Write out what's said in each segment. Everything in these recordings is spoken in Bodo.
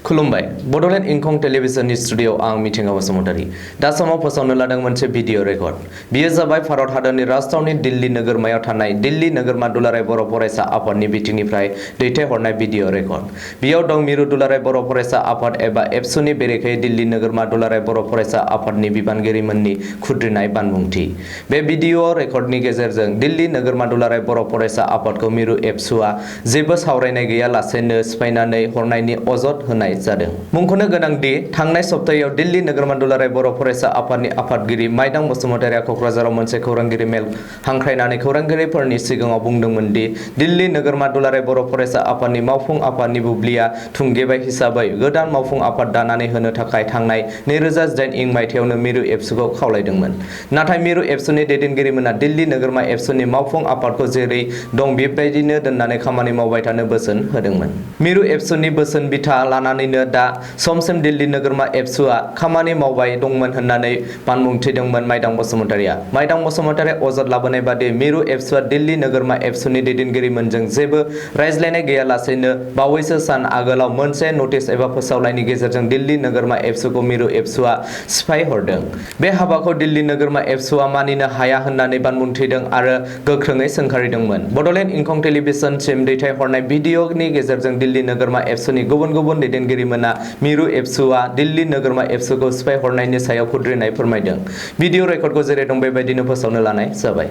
खुलुमबाय बडलेण्ड इंखं टेलिभिजननि स्टुडियोआव आं मिथिंगा बसुमतारी दा समाव फोसावनो लादों मोनसे भिडिअ रेकर्ड बियो जाबाय भारत हादरनि राजथावनि दिल्ली नोगोरमायाव थानाय दिल्ली नोगोरमा दुलाराय बर' फरायसा आफादनि बिथिंनिफ्राय दैथायहरनाय भिडिअ रेकर्ड बेयाव दं मिरु दुलाराय बर' फरायसा आफाद एबा एबसुनि बेरेखायै दिल्ली नोगोरमा दुलाराय बर' फरायसा आफादनि बिबानगिरिमोननि खुद्रिनाय बानबुंथि बे भिडिअ रेकर्डनि गेजेरजों दिल्ली नोगोरमा दुलाराय बर' फरायसा आफादखौ मिरु एबसुआ जेबो सावरायनाय गैयालासेनो सिफायनानै हरनायनि अजद होनाय जादों। मुंख'नो गोनांदि थांनाय सप्तायाव दिल्ली नोगोरमा दुलाराय बर' फरायसा आफादनि आफादगिरि माइदां बसुमतारीआ क'क्राझाराव मोनसे खौरांगिरि मेल हांख्रायनानै खौरांगिरिफोरनि सिगाङाव बुंदोंमोन दि दिल्ली नोगोरमा दुलाराय बर' फरायसा आफादनि मावफुं आफादनि बुब्लिया थुंगेबाय हिसाबै गोदान मावफुं आफाद दानानै होनो थाखाय थांनाय 2018 इं मायथाइयावनो मिरु एबसुखौ खावलायदोंमोन। नाथाय मिरु एबसुनि दैदेनगिरिमोना दिल्ली नोगोरमा एबसुनि मावफुं आफादखौ जेरै दं बेबायदिनो दोननानै खामानि मावबाय थानो बोसोन होदोंमोन। मिरु एबसुनि बोसोन बिथा लानानैनो दा समसिम दिल्ली नोगोरमा एबसुआ खामानि मावबाय दंमोन होननानै बानबुंथिदोंमोन माइदां बसुमतारीआ। माइदां बसुमतारीआ अजद लाबोनाय बादि मिरु एबसुआ दिल्ली नोगोरमा एबसुनि दैदेनगिरिमोनजों जेबो रायज्लायनाय गैयालासेनो बावैसो सान आगोलाव मोनसे नटिस एबा फोसावलाइनि गेजेरजों दिल्ली नोगोरमा एबसुखौ मिरु एबसुआ सिफाय हरदों। बे हाबाखौ दिल्ली नोगोरमा एबसुआ मानिनो हाया होननानै बानबुंथिदों आरो गोख्रोङै सोंखारिदोंमोन। बडलेण्ड इंखं टेलिभिजनसिम दैथायहरनाय भिडिअनि गेजेरजों दिल्ली नोगोरमा एबसुनि गुबुन गुबुन दैदेनगिरिमोना मिरु एबसुआ दिल्ली नोगोरमा एबसुखौ सिफाय हरनायनि सायाव खुद्रिनाय फोरमायदों। भिडिअ रेकर्डखौ जेरै दं बेबायदिनो फोसावनो लानाय जाबाय।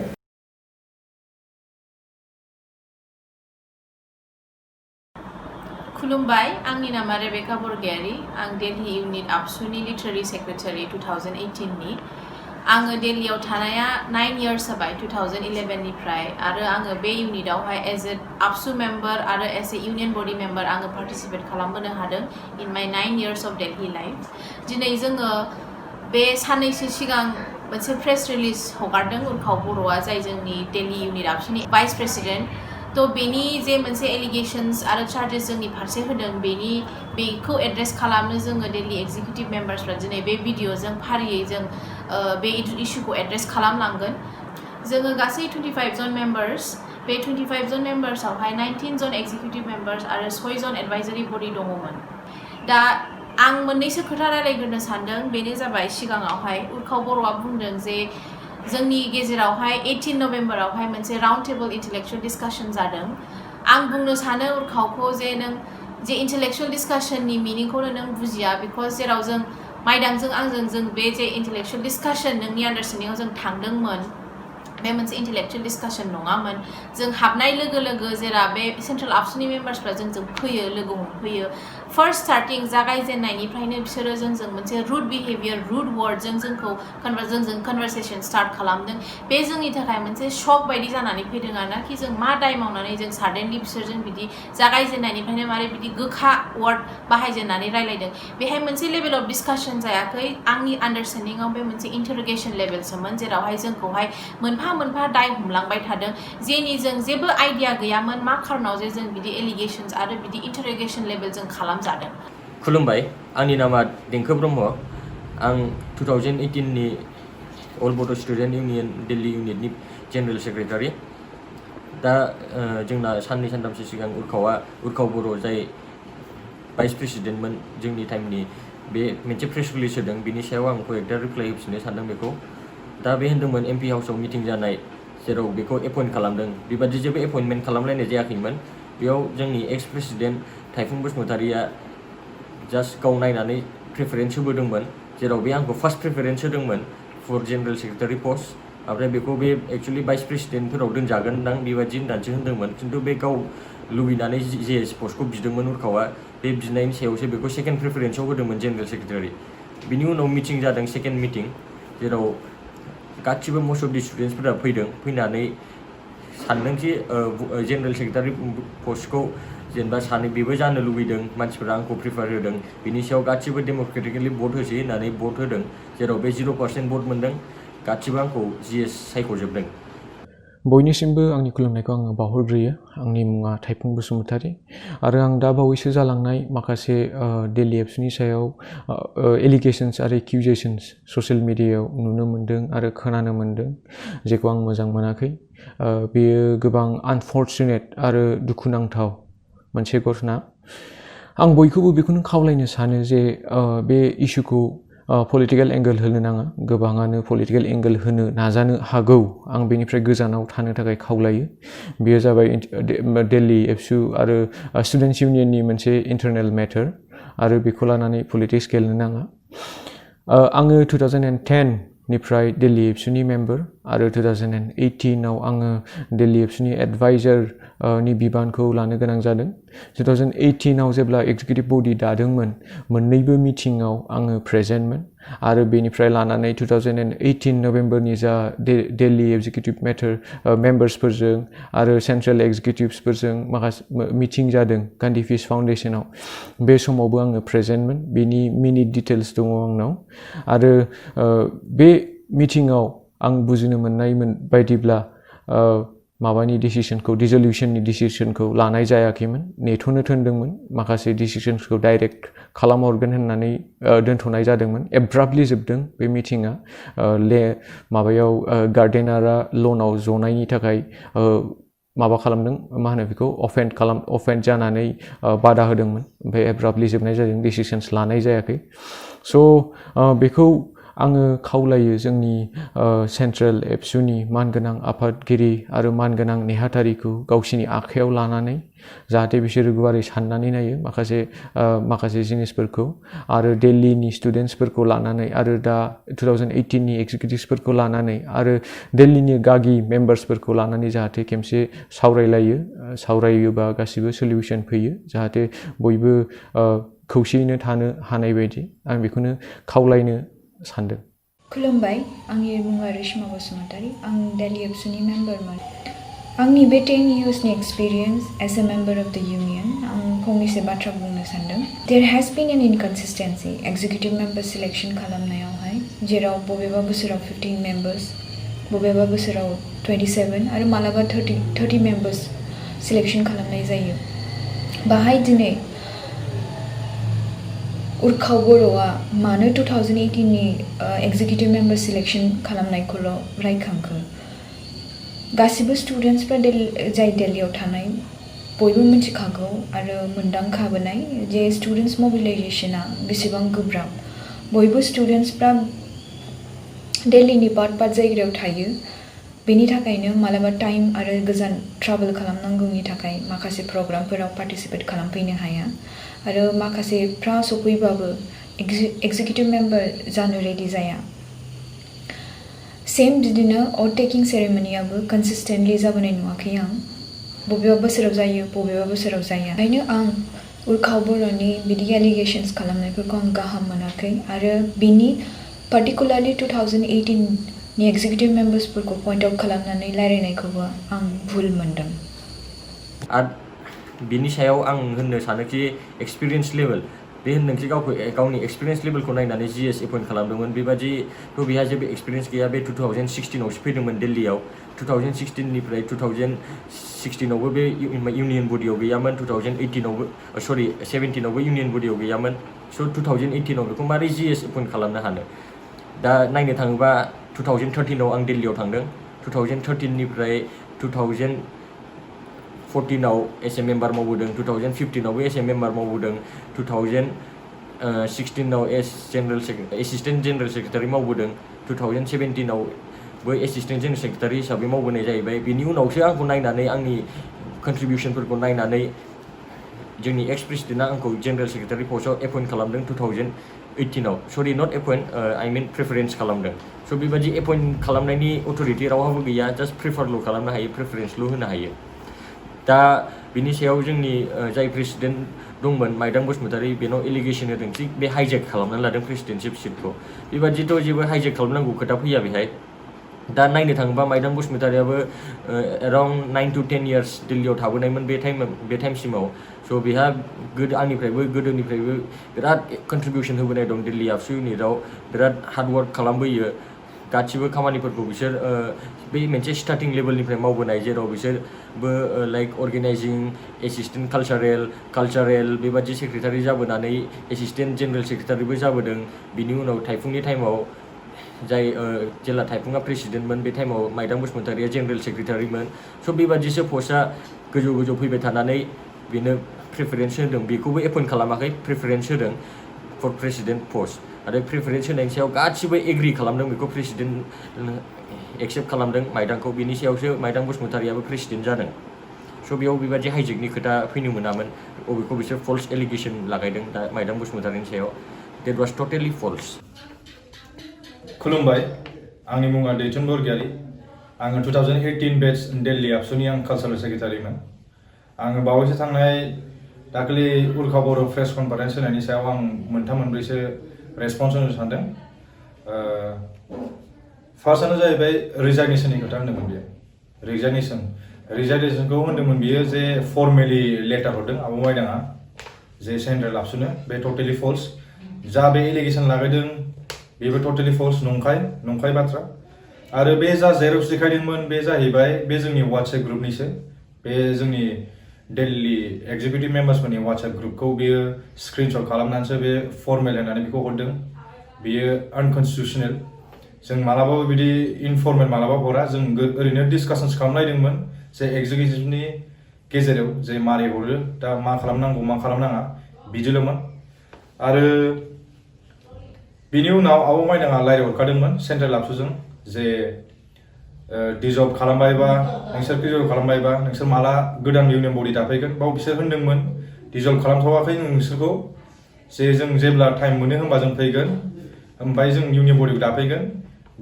खुलुमबाय आंनि नामा रेबेका बरगयारी आं दिल्ली इउनिट आबसुनि लिटारेरि सेक्रेटारि 2018 नि आङो दिल्लीयाव थानाया 9 इयार्स जाबाय 2011 निफ्राय आरो आङो बे इउनिटआवहाय एज ए आबसु मेम्बार आरो as a union body member आङो पार्टिसिपेट खालामबोनो हादों इन माय 9 इयार्स अफ दिल्ली लाइफ। दिनै जोङो बे साननैसो सिगां मोनसे प्रेस रिलिज हगारदों उर्खाव बर'आ जाय जोंनि दिल्ली इउनिट आबसुनि भाइस प्रेसिडेन्ट तो बेनि जे मोनसे एलिगेशंस आरो चार्जेस जोंनि फारसे होदों बेखौ एड्रेस खालामनो जोङो दिल्ली एक्जिकिउटिभ मेम्बार्सफ्रा दिनै बे भिडिअजों फारियै जों बे इस्युखौ एड्रेस खालामलांगोन। जोङो गासै 25 जन मेम्बार्स बे 25 जन मेम्बार्सआवहाय 19 जन एक्जिकिउटिभ मेम्बार्स आरो 6 जन एडभाइजारि बडी दङमोन। दा आं मोननैसो खोथा रायलायग्रोनो सानदों बेनो जाबाय सिगाङावहाय उर्खाव बर'आ बुंदों जे जोंनि गेजेरावहाय 18 नभेम्बरावहाय मोनसे राउन्ड टेबल इन्टेलेक्चुएल डिस्काशन जादों। आं बुंनो सानो उर्खावखौ जे नों जे इन्टेलेक्चुएल डिस्काशननि मिनिंखौनो नों बुजिया बिकज जेराव जों माइदांजों आंजों जों बे जे इन्टेलेक्चुएल डिस्काशन नोंनि आन्डारस्टेन्डिंआव जों थांदोंमोन बे मोनसे इन्टेलेक्चुएल डिस्काशन नङामोन। जों हाबनाय लोगो लोगो जेरा बे सेन्ट्रेल आबसुनि मेम्बार्सफ्रा जोंजों फैयो लोगो हमफैयो फार्स्ट स्टार्टिं जागायजेननायनिफ्रायनो बिसोरो जोंजों मोनसे रुड बिहेवियर रुड वर्डजों जोंखौ जोंजों कनभारसेसन स्टार्ट खालामदों। बे जोंनि थाखाय मोनसे शक बायदि जानानै फैदों आरोखि जों मा दाय मावनानै जों साडेनलि बिसोरजों बिदि जागायजेननायनिफ्रायनो मारै बिदि गोखा वार्ड बाहायजेननानै रायलायदों। बेहाय मोनसे लेभेल अफ डिस्काशन जायाखै आंनि आन्डारस्टेन्डिंआव बे मोनसे इन्टारोगेशन लेभेलसोमोन जेरावहाय जोंखौहाय मोनफा मोनफा दाय हमलांबाय थादों जेनि जों जेबो आइडिया गैयामोन मा खारनाव जे जों बिदि एलिगेशंस आरो बिदि इन्टारोगेशन लेभेल जों खालामजादों। खुलुमबाय आंनि नामा देंखो ब्रह्म आं 2018 नि अल बड' स्टुडेन्ट इउनियन दिल्ली इउनिटनि जेनेरेल सेक्रेटारि। दा जोंना साननै सानथामसो सिगां उर्खाव बर' जाय भाइस प्रेसिडेन्टमोन जोंनि टाइमनि बे मोनसे प्रेस रिलिज होदों बिनि सायाव आं कয়েকটা रिप्लाइ होफिननो सानदों बेखौ। दा बे होनदोंमोन एमपि हाउसआव मिटिं जानाय जेराव बेखौ एपइन्ट खालामदों बेबादि जेबो एपइन्टमेन्ट खालामलायनाय जायाखैमोन। बेयाव जोंनि एक्स प्रेसिडेन्ट थाइफुं बसुमतारीया जास्ट गाव नायनानै प्रेफारेन्स होबोदोंमोन जेराव बे आंखौ फार्स्ट प्रेफारेन्स होदोंमोन फर जेनेरेल सेक्रेटारि पस्ट ओमफ्राय बेखौ बे एक्सुवेलि भाइस प्रेसिडेन्टफोराव दोनजागोनदां बेबादि होननानैसो होनदोंमोन खिन्थु बे गाव लुबैनानै जे पस्टखौ बिदोंमोन उर्खावा बे बिनायनि सायावसो बेखौ सेकेन्ड प्रेफारेन्सआव होदोंमोन जेनेरेल सेक्रेटारि। बिनि उनाव मिटिं जादों सेकेन्ड मिटिं जेराव गासिबो मस्ट अफ दि स्टुडेन्टसफोरा फैनानै सानदोंखि जेनेरेल सेक्रेटारि पस्टखौ जेनेबा सानै बेबो जानो लुबैदों मानसिफोरा आंखौ प्रिफार होदों बिनि सायाव गासिबो डेम'क्रेटिकेलि भट होसै होननानै भट होदों जेराव बे 0% भट मोनदों गासिबो आंखौ जिएस सायख'जोबदों। बयनिसिमबो आंनि खुलुमनायखौ आङो बावहरग्रोयो। आंनि मुङा थाइफुं बसुमतारी आरो आं दा बावैसो जालांनाय माखासे दिल्ली एबसुनि सायाव एलिगेशंस आरो एक्यूजेशंस ससियेल मिडियायाव नुनो मोन्दों आरो खोनानो मोन्दों जेखौ आं मोजां मोनाखै। बेयो गोबां आनफर्चुनेट आरो दुखुनांथाव मोनसे घटना। आं बयखौबो बेखौनो खावलायनो सानो जे बे इस्युखौ पलिटिकेल एंगल होनो नाङा गोबाङानो पलिटिकेल एंगल होनो नाजानो हागौ आं बेनिफ्राय गोजानाव थानो थाखाय खावलायो बेयो जाबाय दिल्ली एबसु आरो स्टुडेन्टस इउनियननि मोनसे इन्टारनेल मेटार आरो बेखौ लानानै पलिटिक्स गेलेनो नाङा आङो 2010 निफ्राय दिल्ली एबसुनि मेम्बार आरो 2018 आव आङो दिल्ली एबसुनि एडभाइजार नि बिबानखौ लानो गोनां जादों 2018 आव जेब्ला एक्जिकिउटिभ बडि दादोंमोन मोननैबो मिटिंआव आङो प्रेजेन्टमोन आरो बेनिफ्राय लानानै 2018 नभेम्बरनि जा दिल्ली एक्जिकिउटिभ मेम्बार्सफोरजों आरो सेन्ट्रेल एक्जिकिउटिभ्सफोरजों माखासे मिटिं जादों गान्धी पिस फाउन्डेसनाव बे समावबो आङो प्रेजेन्टमोन बेनि मिनिट डिटेल्स दङ आंनाव आरो बे मिटिंआव आं बुजिनो मोननाय बायदिब्ला माबानि डिसिसनखौ डिजोल्युशननि डिसिसनखौ लानाय जायाखैमोन नेथ'नो थोनदोंमोन माखासे डिसिसन्सखौ डाइरेक्ट खालामहरगोन होननानै दोनथ'नाय जादोंमोन एब्राप्टलि जोबदों बे मिटिंआ माबायाव गार्डेनारा लनाव जनायनि थाखाय माबा खालामदों मा होनो बेखौ अफेन्ड जानानै बादा होदोंमोन ओमफ्राय एब्राप्टलि जोबनाय जादों डिसिसन्स लानाय जायाखै स' बेखौ आङो खावलायो जोंनि सेन्ट्रेल एबसुनि मानगोनां आफादगिरि आरो मानगोनां नेहाथारिखौ गावसिनि आखायाव लानानै जाहाथे बिसोरो गुवारै साननानै नायो माखासे जिनिसफोरखौ आरो दिल्लीनि स्टुडेन्टसफोरखौ लानानै आरो दा 2018 नि एक्जिकिउटिभ्सफोरखौ लानानै आरो दिल्लीनि गागि मेम्बार्सफोरखौ लानानै जाहाथे खेमसे सावरायोबा गासिबो सलिउसन फैयो जाहाथे बयबो खौसेयैनो थानो हानाय बायदि आं बेखौनो खावलायनो सानदों खुलुमबाय आंनि मुङा रेशमा बसुमतारी आं दिल्ली एबसुनि मेम्बारमोन आंनि बे 10 yearsनि experience as a member of the union आं फंनैसो बाथ्रा बुंनो सानदों there has been an inconsistency executive member selection खालामनायावहाय जेराव बबेबा बोसोराव 15 मेम्बार्स बबेबा बोसोराव 27 आरो मालाबा 30 मेम्बार्स सिलेक्शन खालामनाय जायो बाहाय दिनै उर्खाव बर'आ मानो 2018 नि एक्जिकिउटिभ मेम्बार सिलेक्शन खालामनायखौल' रायखांखो गासिबो स्टुडेन्टसफ्रा जाय दिल्लीयाव थानाय बयबो मिथिखागौ आरो मोनदांखाबोनाय जे स्टुडेन्टस मबिलाइजेशना बेसेबां गोब्राब बयबो स्टुडेन्टसफ्रा दिल्लीनि पार्ट जायगायाव थायो बेनि थाखायनो मालाबा टाइम आरो गोजान ट्राभेल खालामनांगौनि थाखाय माखासे प्रग्रामफोराव पार्टिसिपेट खालामफैनो हाया आरो माखासेफ्रा सफैबाबो एक्जिकिउटिभ मेम्बार जानो रेडि जाया सेम बिदिनो अथ टेकिं सेरेमनियाबो कन्सिस्टेन्टलि जाबोनाय नुवाखै आं बबेबा बोसोराव जायो बबेबा बोसोराव जाया ओंखायनो आं उर्खाव बर'नि बिदि एलिगेशन्स खालामनायफोरखौ आं गाहाम मोनाखै आरो बिनि पार्टिकुलारलि 2018 नि एक्जिकिउटिभ मेम्बार्सफोरखौ पइन्ट आउट खालामनानै रायलायनायखौबो आं भुल मोनदों आरो बिनि सायाव आं होननो सानोखि एक्सपिरियेन्स लेभेल बे होनदोंखि गावनि एक्सपिरियेन्स लेभेलखौ नायनानै जिएस एपइन्ट खालामदोंमोन बेबादिथ' बेहा जेबो एक्सपिरियेन्स गैया बे 2016 आवसो फैदोंमोन दिल्लीयाव 2016 निफ्राय 2016 आवबो बे इउनियन बडियाव गैयामोन 2018 आवबो 17 आवबो इउनियन बडियाव गैयामोन स' 2018 आव बेखौ मारै जिएस एपइन्ट खालामनो हानो दा नायनो थाङोबा 2013 आव आं दिल्लीयाव थांदों 2013 निफ्राय 2014 आव एस ए मेम्बार मावबोदों 2015 आवबो एस ए मेम्बार मावबोदों 2016 आव एसिस्टेन्ट जेनेरेल सेक्रेटारि मावबोदों 2017 आवबो एसिस्टेन्ट जेनेरेल सेक्रेटारि हिसाबै मावबोनाय जाहैबाय बिनि उनावसो आंखौ नायनानै आंनि कन्ट्रिबिउसनफोरखौ नायनानै जोंनि एक्स प्रेसिडेन्टआ आंखौ जेनेरेल सेक्रेटारि पस्टआव एपइन्ट खालामदों 2018 आव सरि नट एपइन्ट आइ मिन प्रेफारेन्स खालामदों स' बेबादि एपइन्ट खालामनायनि अथ'रिटि रावहाबो गैया जास्ट प्रेफारल' खालामनो हायो प्रेफारेन्सल' होनो हायो दा बिनि सायाव जोंनि जाय प्रेसिडेन्ट दंमोन माइदां बसुमतारी बेनाव एलिगेसन होदों कि बे हाइजेक खालामनानै लादों प्रेसिडेन्टशिप सिटखौ बेबादिथ' जेबो हाइजेक खालामनांगौ खोथा फैया बेहाय दा नायनो थाङोबा माइदां बसुमतारीयाबो एराउन्ड 9 to 10 years दिल्लीयाव थाबोनायमोन बे टाइमसिमाव स' बेहा गोदोनिफ्रायबो बिराद कन्ट्रिबिउसन होबोनाय दं दिल्ली आबसु इउनिटआव बिराद हार्डवार्क खालामबोयो गासिबो खामानिफोरखौ बिसोर बे मोनसे स्टार्टिं लेभेलनिफ्राय मावबोनाय जेराव बिसोरबो लाइक अर्गेनाइजिं एसिस्टेन्ट कालचारेल बेबादि सेक्रेटारि जाबोनानै एसिस्टेन्ट जेनेरेल सेक्रेटारिबो जाबोदों बिनि उनाव थाइफुंनि टाइमाव जाय जेला थाइफुङा प्रेसिडेन्टमोन बे टाइमाव माइदां बसुमतारीया जेनेरेल सेक्रेटारिमोन स' बेबादिसो पस्टआ गोजौ फैबाय थानानै बेनो प्रिफारेन्स होदों बेखौबो एपइन्ट खालामाखै प्रिफारेन्स होदों फर प्रेसिडेन्ट पस्ट आरो प्रिफारेन्स होनायनि सायाव गासिबो एग्रि खालामदों बेखौ प्रेसिडेन्ट एक्सेप्ट खालामदों माइदांखौ बिनि सायावसो माइदां बसुमतारियाबो प्रेसिडेन्ट जादों स' बेयाव बेबादि हाइजेकनि खोथा फैनो मोनामोन अबेखौ बिसोर फल्स एलिगेसन लागायदों दा माइदां बसुमतारिनि सायाव देट वाज टटेलि फल्स खुलुमबाय आंनि मुङा दैथुन बरगयारी आङो 2018 बेच दिल्ली आबसुनि आं कालचारेल सेक्रेटारिमोन आङो बावैसो थांनाय दाखालि उल्का बर' प्रेस कनफारेन्स होनायनि सायाव आं मोनथाम मोनब्रैसो रेसपन्स होनो सानदों फार्स्टआनो जाहैबाय रिजाग्नेसननि खोथा होनदोंमोन बियो रिजाग्नेसनखौ होनदोंमोन बियो जे फर्मेलि लेटार हरदों आब' माइदाङा जे सेन्ट्रेल आबसुनो बे टटेलि फल्स जा बे एलिगेसन लागायदों बेबो टटेलि फल्स नंखाय बाथ्रा आरो बे जा जेरक्स देखायदोंमोन बे जाहैबाय बे जोंनि वाट्सएप ग्रुपनिसो बे जोंनि दिल्ली एक्जिकिउटिभ मेम्बार्सफोरनि वाट्सएप ग्रुपखौ बियो स्क्रिनशट खालामनानैसो बे फर्मेल होननानै बेखौ हरदों बियो आनकनस्टिटिउसनेल जों मालाबाबो बिदि इनफर्मेल मालाबा हरा जों ओरैनो डिसकासन्स खालामलायदोंमोन जे एक्जिकिउटिभनि गेजेराव जे मारै हरो दा मा खालामनांगौ मा खालामनाङा बिदिल'मोन आरो बिनि उनाव आब' माइदाङा रायहरखादोंमोन सेन्ट्रेल आबसुजों जे डिजल्भ खालामबायबा नोंसोर डिजल्भ खालामबायबा नोंसोर माला गोदान इउनियन बडि दाफैगोन बाव बिसोर होनदोंमोन डिजल्भ खालामथ'वाखै नोंसोरखौ जे जों जेब्ला टाइम मोनो होनबा जों फैगोन ओमफ्राय जों इउनियन बडिखौ दाफैगोन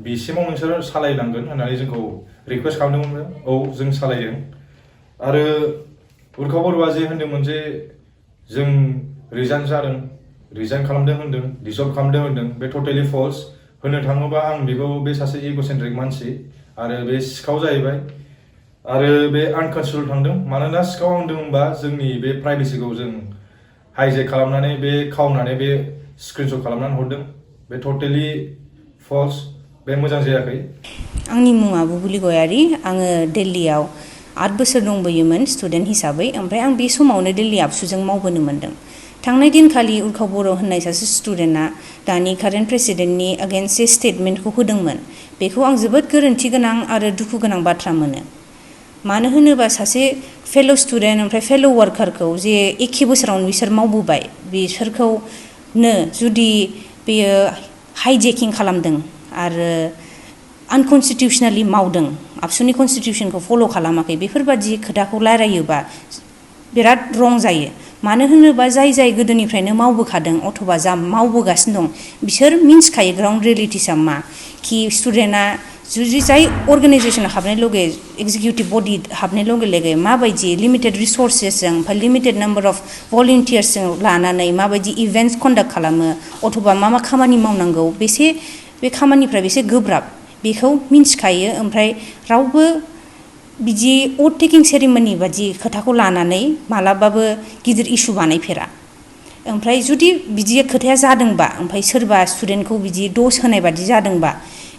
बिसिमाव नोंसोर सालायनांगोन होननानै जोंखौ रिकुवेस्ट खालामदोंमोन औ जों सालायदों आरो उल्का बर'आ जे होनदोंमोन जे जों रिजाइन खालामदों होनदों डिजल्भ खालामदों होनदों बे टटेलि फल्स होननो थाङोबा आं बेखौ बे सासे इग'सेन्ट्रिक मानसि आरो बे सिखाव जाहैबाय आरो बे आनकनस्टिटिउसनेल थांदों मानोना सिखाव आंदों होनबा जोंनि बे प्राइभेसिखौ जों हाइजेक खालामनानै बे खावनानै बे स्क्रिनशट खालामनानै हरदों बे टटेलि फल्स बे मोजां जायाखै आंनि मुङा बुबुलि गयारी आङो दिल्लीयाव 8 बोसोर दंबोयोमोन स्टुडेन्ट हिसाबै ओमफ्राय आं बे समावनो दिल्ली आबसुजों मावबोनो मोनदों थांनाय दिनखालि उल्का बर' होननाय सासे स्टुडेन्टआ दानि कारेन्ट प्रेसिडेन्टनि अगेन्स्ट स्टेटमेन्टखौ होदोंमोन बेखौ आं जोबोद गोरोन्थि गोनां आरो दुखु गोनां बाथ्रा मोनो मानो होनोबा सासे फेल' स्टुडेन्ट ओमफ्राय फेल' वार्कारखौ जे एखे बोसोरावनो बिसोर मावबोबाय बिसोरखौनो जुदि बेयो हाइजेकिं खालामदों आरो आनकनस्टिटिउसनेलि मावदों आबसुनि कनस्टिटिउसनखौ फल' खालामाखै बेफोरबादि खोथाखौ रायलायोबा बिराद रं जायो मानो होनोबा जाय गोदोनिफ्रायनो मावबोखादों अथवा जा मावबोगासिनो दं बिसोर मिन्थिखायो ग्राउन्ड रियेलिटिसा मा कि स्टुडेन्टआ जुदि जाय अर्गानाइजेसनाव हाबनाय लगे एक्जिकिउटिभ बडि हाबनाय लगे माबायदि लिमिटेड रिसर्सेसजों ओमफ्राय लिमिटेड नाम्बार अफ भलन्टियार्सजों लानानै माबायदि इभेन्ट्स कन्डाक्ट खालामो अथवा मा खामानि मावनांगौ बे खामानिफ्रा बेसे गोब्राब बेखौ मिन्थिखायो ओमफ्राय रावबो बिदि अथ टेकिं सेरेमनि बादि खोथाखौ लानानै मालाबाबो गिदिर इस्यु बानायफेरा ओमफ्राय जुदि बिदि खोथाया जादोंबा ओमफ्राय सोरबा स्टुडेन्टखौ बिदि द'स होनाय बादि जादोंबा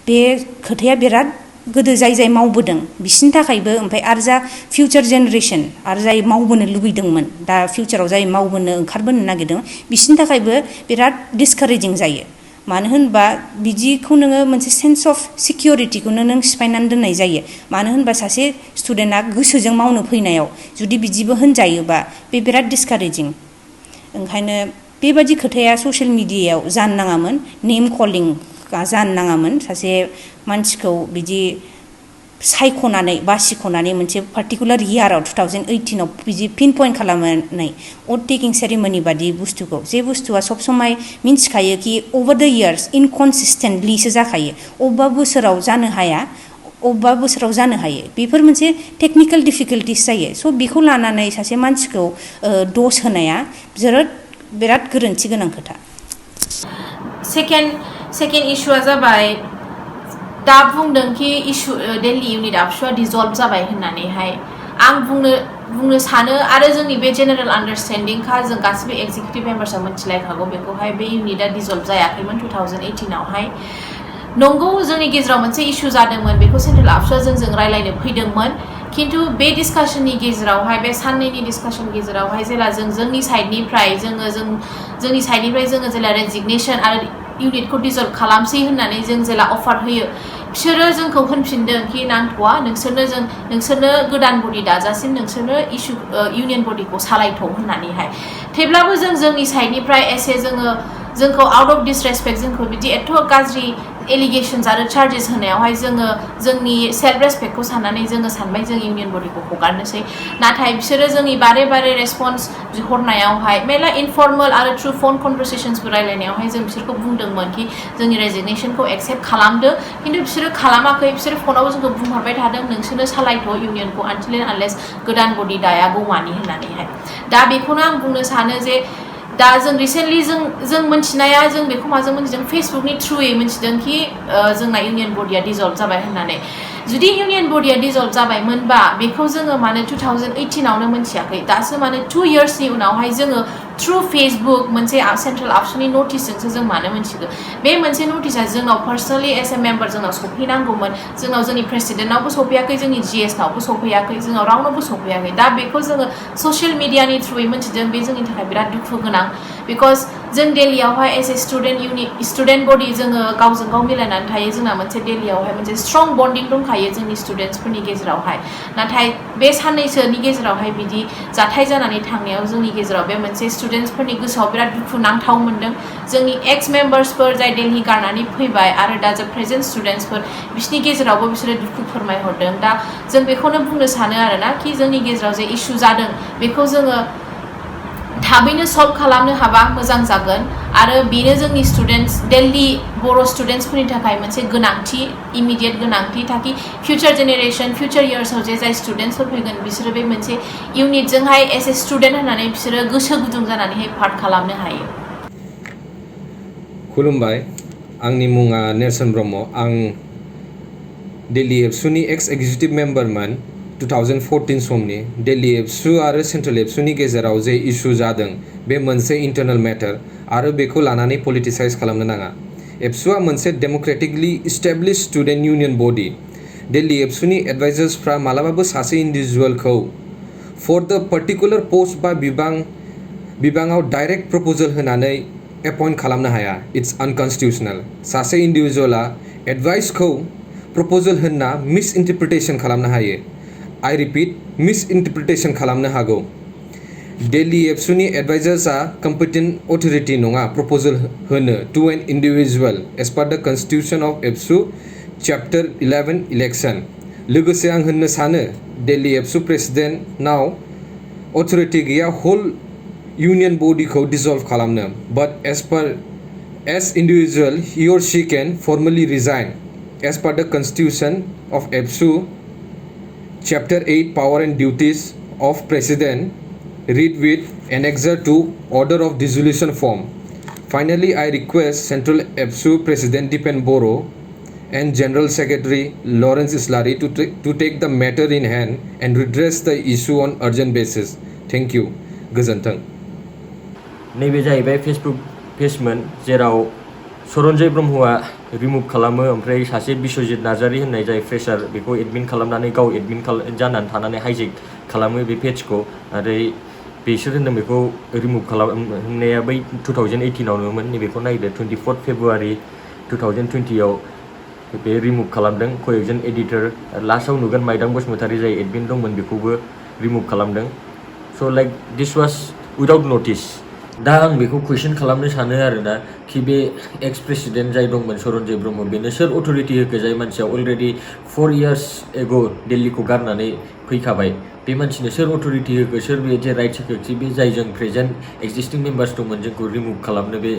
बे खोथाया बिराद गोदो जाय मावबोदों बिसिनि थाखायबो ओमफ्राय आरो जा फिउचार जेनेरेसन आरो जाय मावबोनो लुबैदोंमोन दा फिउचाराव जाय मावबोनो ओंखारबोनो नागिरदों बिसिनि थाखायबो बिराद डिसकारेजिं जायो मानो होनबा बिदिखौ नोङो मोनसे सेन्स अफ सिकिउरिटिखौनो नों सिफायनानै दोननाय जायो मानो होनबा सासे स्टुडेन्टआ गोसोजों मावनो फैनायाव जुदि बिदिबो होनजायोबा बे बिराद डिसकारेजिं ओंखायनो बेबादि खोथाया ससियेल मिडियायाव जानो नाङामोन नेम कलिं जानो नाङामोन सासे मानसिखौ बिदि सायख'नानै बासिख'नानै मोनसे पार्टिकुलार इयाराव 2018आव बिदि पिन पइन्ट खालामनानै अथ टेकिं सेरेमनि बादि बुस्थुखौ जे बुस्थुआ सब समाय मिन्थिखायो कि अभार द इयार्स इनकनसिस्टेन्टलिसो जाखायो अबेबा बोसोराव जानो हाया अबेबा बोसोराव जानो हायो बेफोर मोनसे टेकनिकेल डिफिकाल्टिस जायो स' बेखौ लानानै सासे मानसिखौ द'स होनाया बिराद गोरोन्थि गोनां खोथा सेकेन्ड इस्युआ जाबाय दा बुंदों कि दिल्ली इउनिट आबसुआ डिजल्भ जाबाय होननानैहाय आं बुंनो सानो आरो जोंनि बे जेनेरेल आन्डारस्टेन्डिंखा जों गासिबो एक्जिकिउटिभ मेम्बार्सआ मिथिलायखागौ बेखौहाय बे इउनिटआ डिजल्भ जायाखैमोन 2018आवहाय नंगौ जोंनि गेजेराव मोनसे इस्यु जादोंमोन बेखौ सेन्ट्रेल आबसुआ जोंजों रायलायनो फैदोंमोन खिन्थु बे डिसकासननि गेजेरावहाय बे साननैनि डिसकासन गेजेरावहाय जेला जोंनि साइडनिफ्राय जेला रेजिगनेसन आरो इउनिटखौ डिजल्भ खालामसै होननानै जों जेला अफार होयो बिसोरो जोंखौ होनफिनदों कि नांथ'वा नोंसोरनो गोदान बडि दाजासिम नोंसोरनो इउनियन बडिखौ सालायथ' होननानैहाय थेवब्लाबो जोंनि साइडनिफ्राय एसे जोंखौ आउट अफ डिसरेसपेक्ट जोंखौ बिदि एथ' गाज्रि एलिगेशन्स आरो चार्जेस होनायावहाय जोंनि सेल्फ रेसपेक्टखौ साननानै सानबाय जों इउनियन बडिखौ हगारनोसै नाथाय बिसोरो जोंनि बारे रेसपन्स बिहरनायावहाय मेरला इनफर्मेल आरो थ्रु फन कनभारसेशन्सबो रायलायनायावहाय जों बिसोरखौ बुंदोंमोन कि जोंनि रेजिगनेशनखौ एक्सेप्ट खालामदो खिन्थु बिसोरो खालामाखै बिसोरो फनाव जोंखौ बुंहरबाय थादों नोंसोरनो सालायथ' इउनियनखौ आनटिल एन्ड आनलेस गोदान बडि दायागौमानि होननानैहाय दा बेखौनो आं बुंनो सानो जे दा जों रिसेन्टलि जों मोनथिनाया जों बेखौ माजों मोनथिदों फेसबुकनि थ्रुयै मोनथिदों कि जोंना इउनियन बडिया डिजल्भ जाबाय होननानै जुदि इउनियन बडिया डिजल्भ जाबायमोनबा बेखौ जोङो माने 2018आवनो मोनथियाखै दासो माने 2 इयार्सनि उनावहाय जोङो थ्रु फेसबुक मोनसे सेन्ट्रेल आबसुनि नटिसजोंसो जों मानो मोनथिगो बे मोनसे नटिसा जोंनाव पार्सनेलि एस ए मेम्बार जोंनाव सफैनांगौमोन जोंनाव जोंनि प्रेसिडेन्टनावबो सफैयाखै जोंनि जिएसनावबो सफैयाखै जोंनाव रावनावबो सफैयाखै दा बेखौ जोङो ससियेल मिडियानि थ्रुयै मोनथिदों बे जोंनि थाखाय बिराद दुखु गोनां बिकज जों दिल्लीयावहाय एस ए स्टुडेन्ट बडि जोङो गावजों गाव मिलायनानै थायो जोंना मोनसे दिल्लीयावहाय मोनसे स्ट्रं बन्डिं दंखायो जोंनि स्टुडेन्टसफोरनि गेजेरावहाय नाथाय बे साननैसोनि गेजेरावहाय बिदि जाथाय जानानै थांनायाव जोंनि गेजेराव बे मोनसे स्टुडेन्टसफोरनि गोसोआव बिराद दुखु नांथाव मोनदों जोंनि एक्स मेम्बार्सफोर जाय दिल्ली गारनानै फैबाय आरो दा जों प्रेजेन्ट स्टुडेन्टसफोर बिसोरनि गेजेरावबो बिसोरो दुखु फोरमायहरदों दा जों बेखौनो बुंनो सानो आरोना कि जोंनि गेजेराव जे इसु जादों बेखौ जोङो थाबैनो सल्भ खालामनो हाबा मोजां जागोन आरो बेनो जोंनि स्टुडेन्टस दिल्ली बर' स्टुडेन्टसफोरनि थाखाय मोनसे गोनांथि इमिडियेट गोनांथि ताकि फिउचार जेनेरेशन फिउचार इयार्सआव जे जाय स्टुडेन्टसफोर फैगोन बिसोरो बे मोनसे इउनिटजोंहाय एस ए स्टुडेन्ट होननानै बिसोरो गोसो गुदुं जानानैहाय पार्ट खालामनो हायो खुलुमबाय आंनि मुङा नेरसोन ब्रह्म आं दिल्ली एबसुनि एक्स एग्जिकिउटिभ मेम्बारमोन 2014 समनि दिल्ली एबसु आरो सेन्ट्रेल एबसुनि गेजेराव जे इसु जादों बे मोनसे इन्टारनेल मेटार आरो बेखौ लानानै पलिटिसाइज खालामनो नाङा एबसुआ मोनसे डेम'क्रेटिकलि इस्टेब्लिश स्टुडेन्ट इउनियन बडि दिल्ली एबसुनि एडभाइजार्सफ्रा मालाबाबो सासे इन्डिभिजुवेलखौ फर द पार्टिकुलार पोस्ट बा बिबाङाव डाइरेक्ट प्रप'जल होनानै एपइन्ट खालामनो हाया इट्स आनकनस्टिटिउसनेल सासे इन्डिभिजुवेला एडभाइसखौ प्रप'जल होनना मिस इन्टारप्रिटेसन खालामनो हायो I repeat मिस इन्टारप्रिटेसन खालामनो हागौ दिल्ली एबसुनि एडभाइजार्सआ कम्पिटेन्ट अथरिटि नङा प्रप'जल होनो to an individual as per the constitution of ABSU chapter 11 election लोगोसे आं होननो सानो दिल्ली एबसु प्रेसिडेन्टनाव अथरिटि गैया होल इउनियन बडिखौ डिजल्भ खालामनो but as individual he or she can formally resign as per the constitution of ABSU Chapter 8 Power and Duties of President read with Annexure to Order of Dissolution form. Finally, I request Central ABSU President Dipen Boro and General Secretary Lawrence Islari to take the matter in hand and redress the issue on urgent basis. Thank you. Gazantang. नैबे जाहैबाय फेसबुक पेजमोन जेराव सरन्जय ब्रह्मआ रिमुभ खालामो ओमफ्राय सासे बिश्वजित नार्जारी होननाय जाय फ्रेशार बेखौ एडमिन खालामनानै गाव एडमिन जानानै थानानै हाइजेक खालामो बे पेजखौ आरो बिसोर होनदों बेखौ रिमुभ खालामनाया बै 2018आवनोमोन नैबेखौ नायदो 24 फेब्रुवारि 2020आव बे रिमुभ खालामदों कयेकजन एडिटर लास्टआव नुगोन माइदां बसुमतारी जाय एडमिन दंमोन बेखौबो रिमुभ खालामदों स' like this was without notice दा आं बेखौ कुइसन खालामनो सानो आरोना कि बे एक्स प्रेसिडेन्ट जाय दंमोन सरन्जय ब्रह्म बेनो सोर अथरिटि होखो जाय मानसिया अलरेडि 4 इयार्स एगो दिल्लीखौ गारनानै फैखाबाय बे मानसिनो सोर अथरिटि होखो सोर बे जे राइट्स होखो कि बे जाय जों प्रेजेन्ट एक्जिस्टिं मेम्बार्स दंमोन जोंखौ रिमुभ खालामनो बे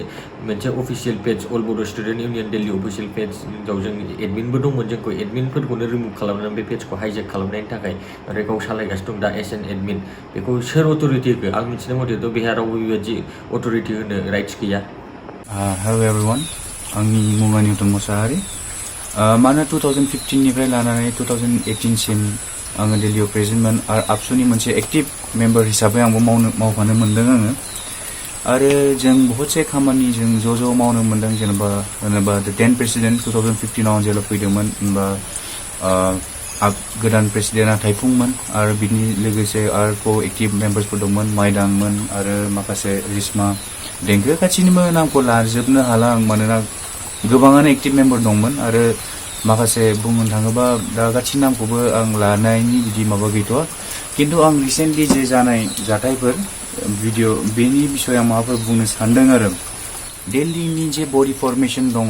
मोनसे अफिसियेल पेज अल बड' स्टुडेन्ट इउनियन दिल्ली अफिसियेल पेजाव जों एडमिनबो दंमोन जोंखौ एडमिनफोरखौनो रिमुभ खालामनानै बे पेजखौ हाइजेक खालामनायनि थाखाय आरो गाव सालायगासिनो दं दा एस एन एडमिन बेखौ सोर अथरिटि होखो आं मिथिनाय मथेथ' बेहा रावबो बेबायदि अथरिटि होनो राइट्स गैया हेलो एभ्रिवान आंनि मुङा निउटन मुसाहारि मानो 2015 निफ्राय लानानै 2018 सिम आङो दिल्लीयाव प्रेजेन्टमोन आरो आबसुनि मोनसे एक्टिभ मेम्बार हिसाबै आंबो मावफानो मोन्दों आङो आरो जों बहुत से खामानि जों ज' मावनो मोन्दों जेनेबा होनोबा द 10 प्रेसिडेन्ट 2015आव जेब्ला फैदोंमोन होनबा गोदान प्रेसिडेन्टआ थाइफुंमोन आरो बिनि लोगोसे आरो को एक्टिभ मेम्बार्सफोर दंमोन माइदांमोन आरो माखासे रिस्मा देंखो गासैनिबो नामखौ लाजोबनो हाला आं मानोना गोबाङानो एक्टिभ मेम्बार दंमोन आरो माखासे बुंनो थाङोबा दा गासै नामखौबो आं लानायनि बिदि माबा गैथ'आ खिन्थु आं रिसेन्टलि जे जानाय जाथायफोर भिडिअ बेनि बिसय आं माबाफोर बुंनो सानदों आरो दिल्लीनि जे बडि फर्मेशन दङ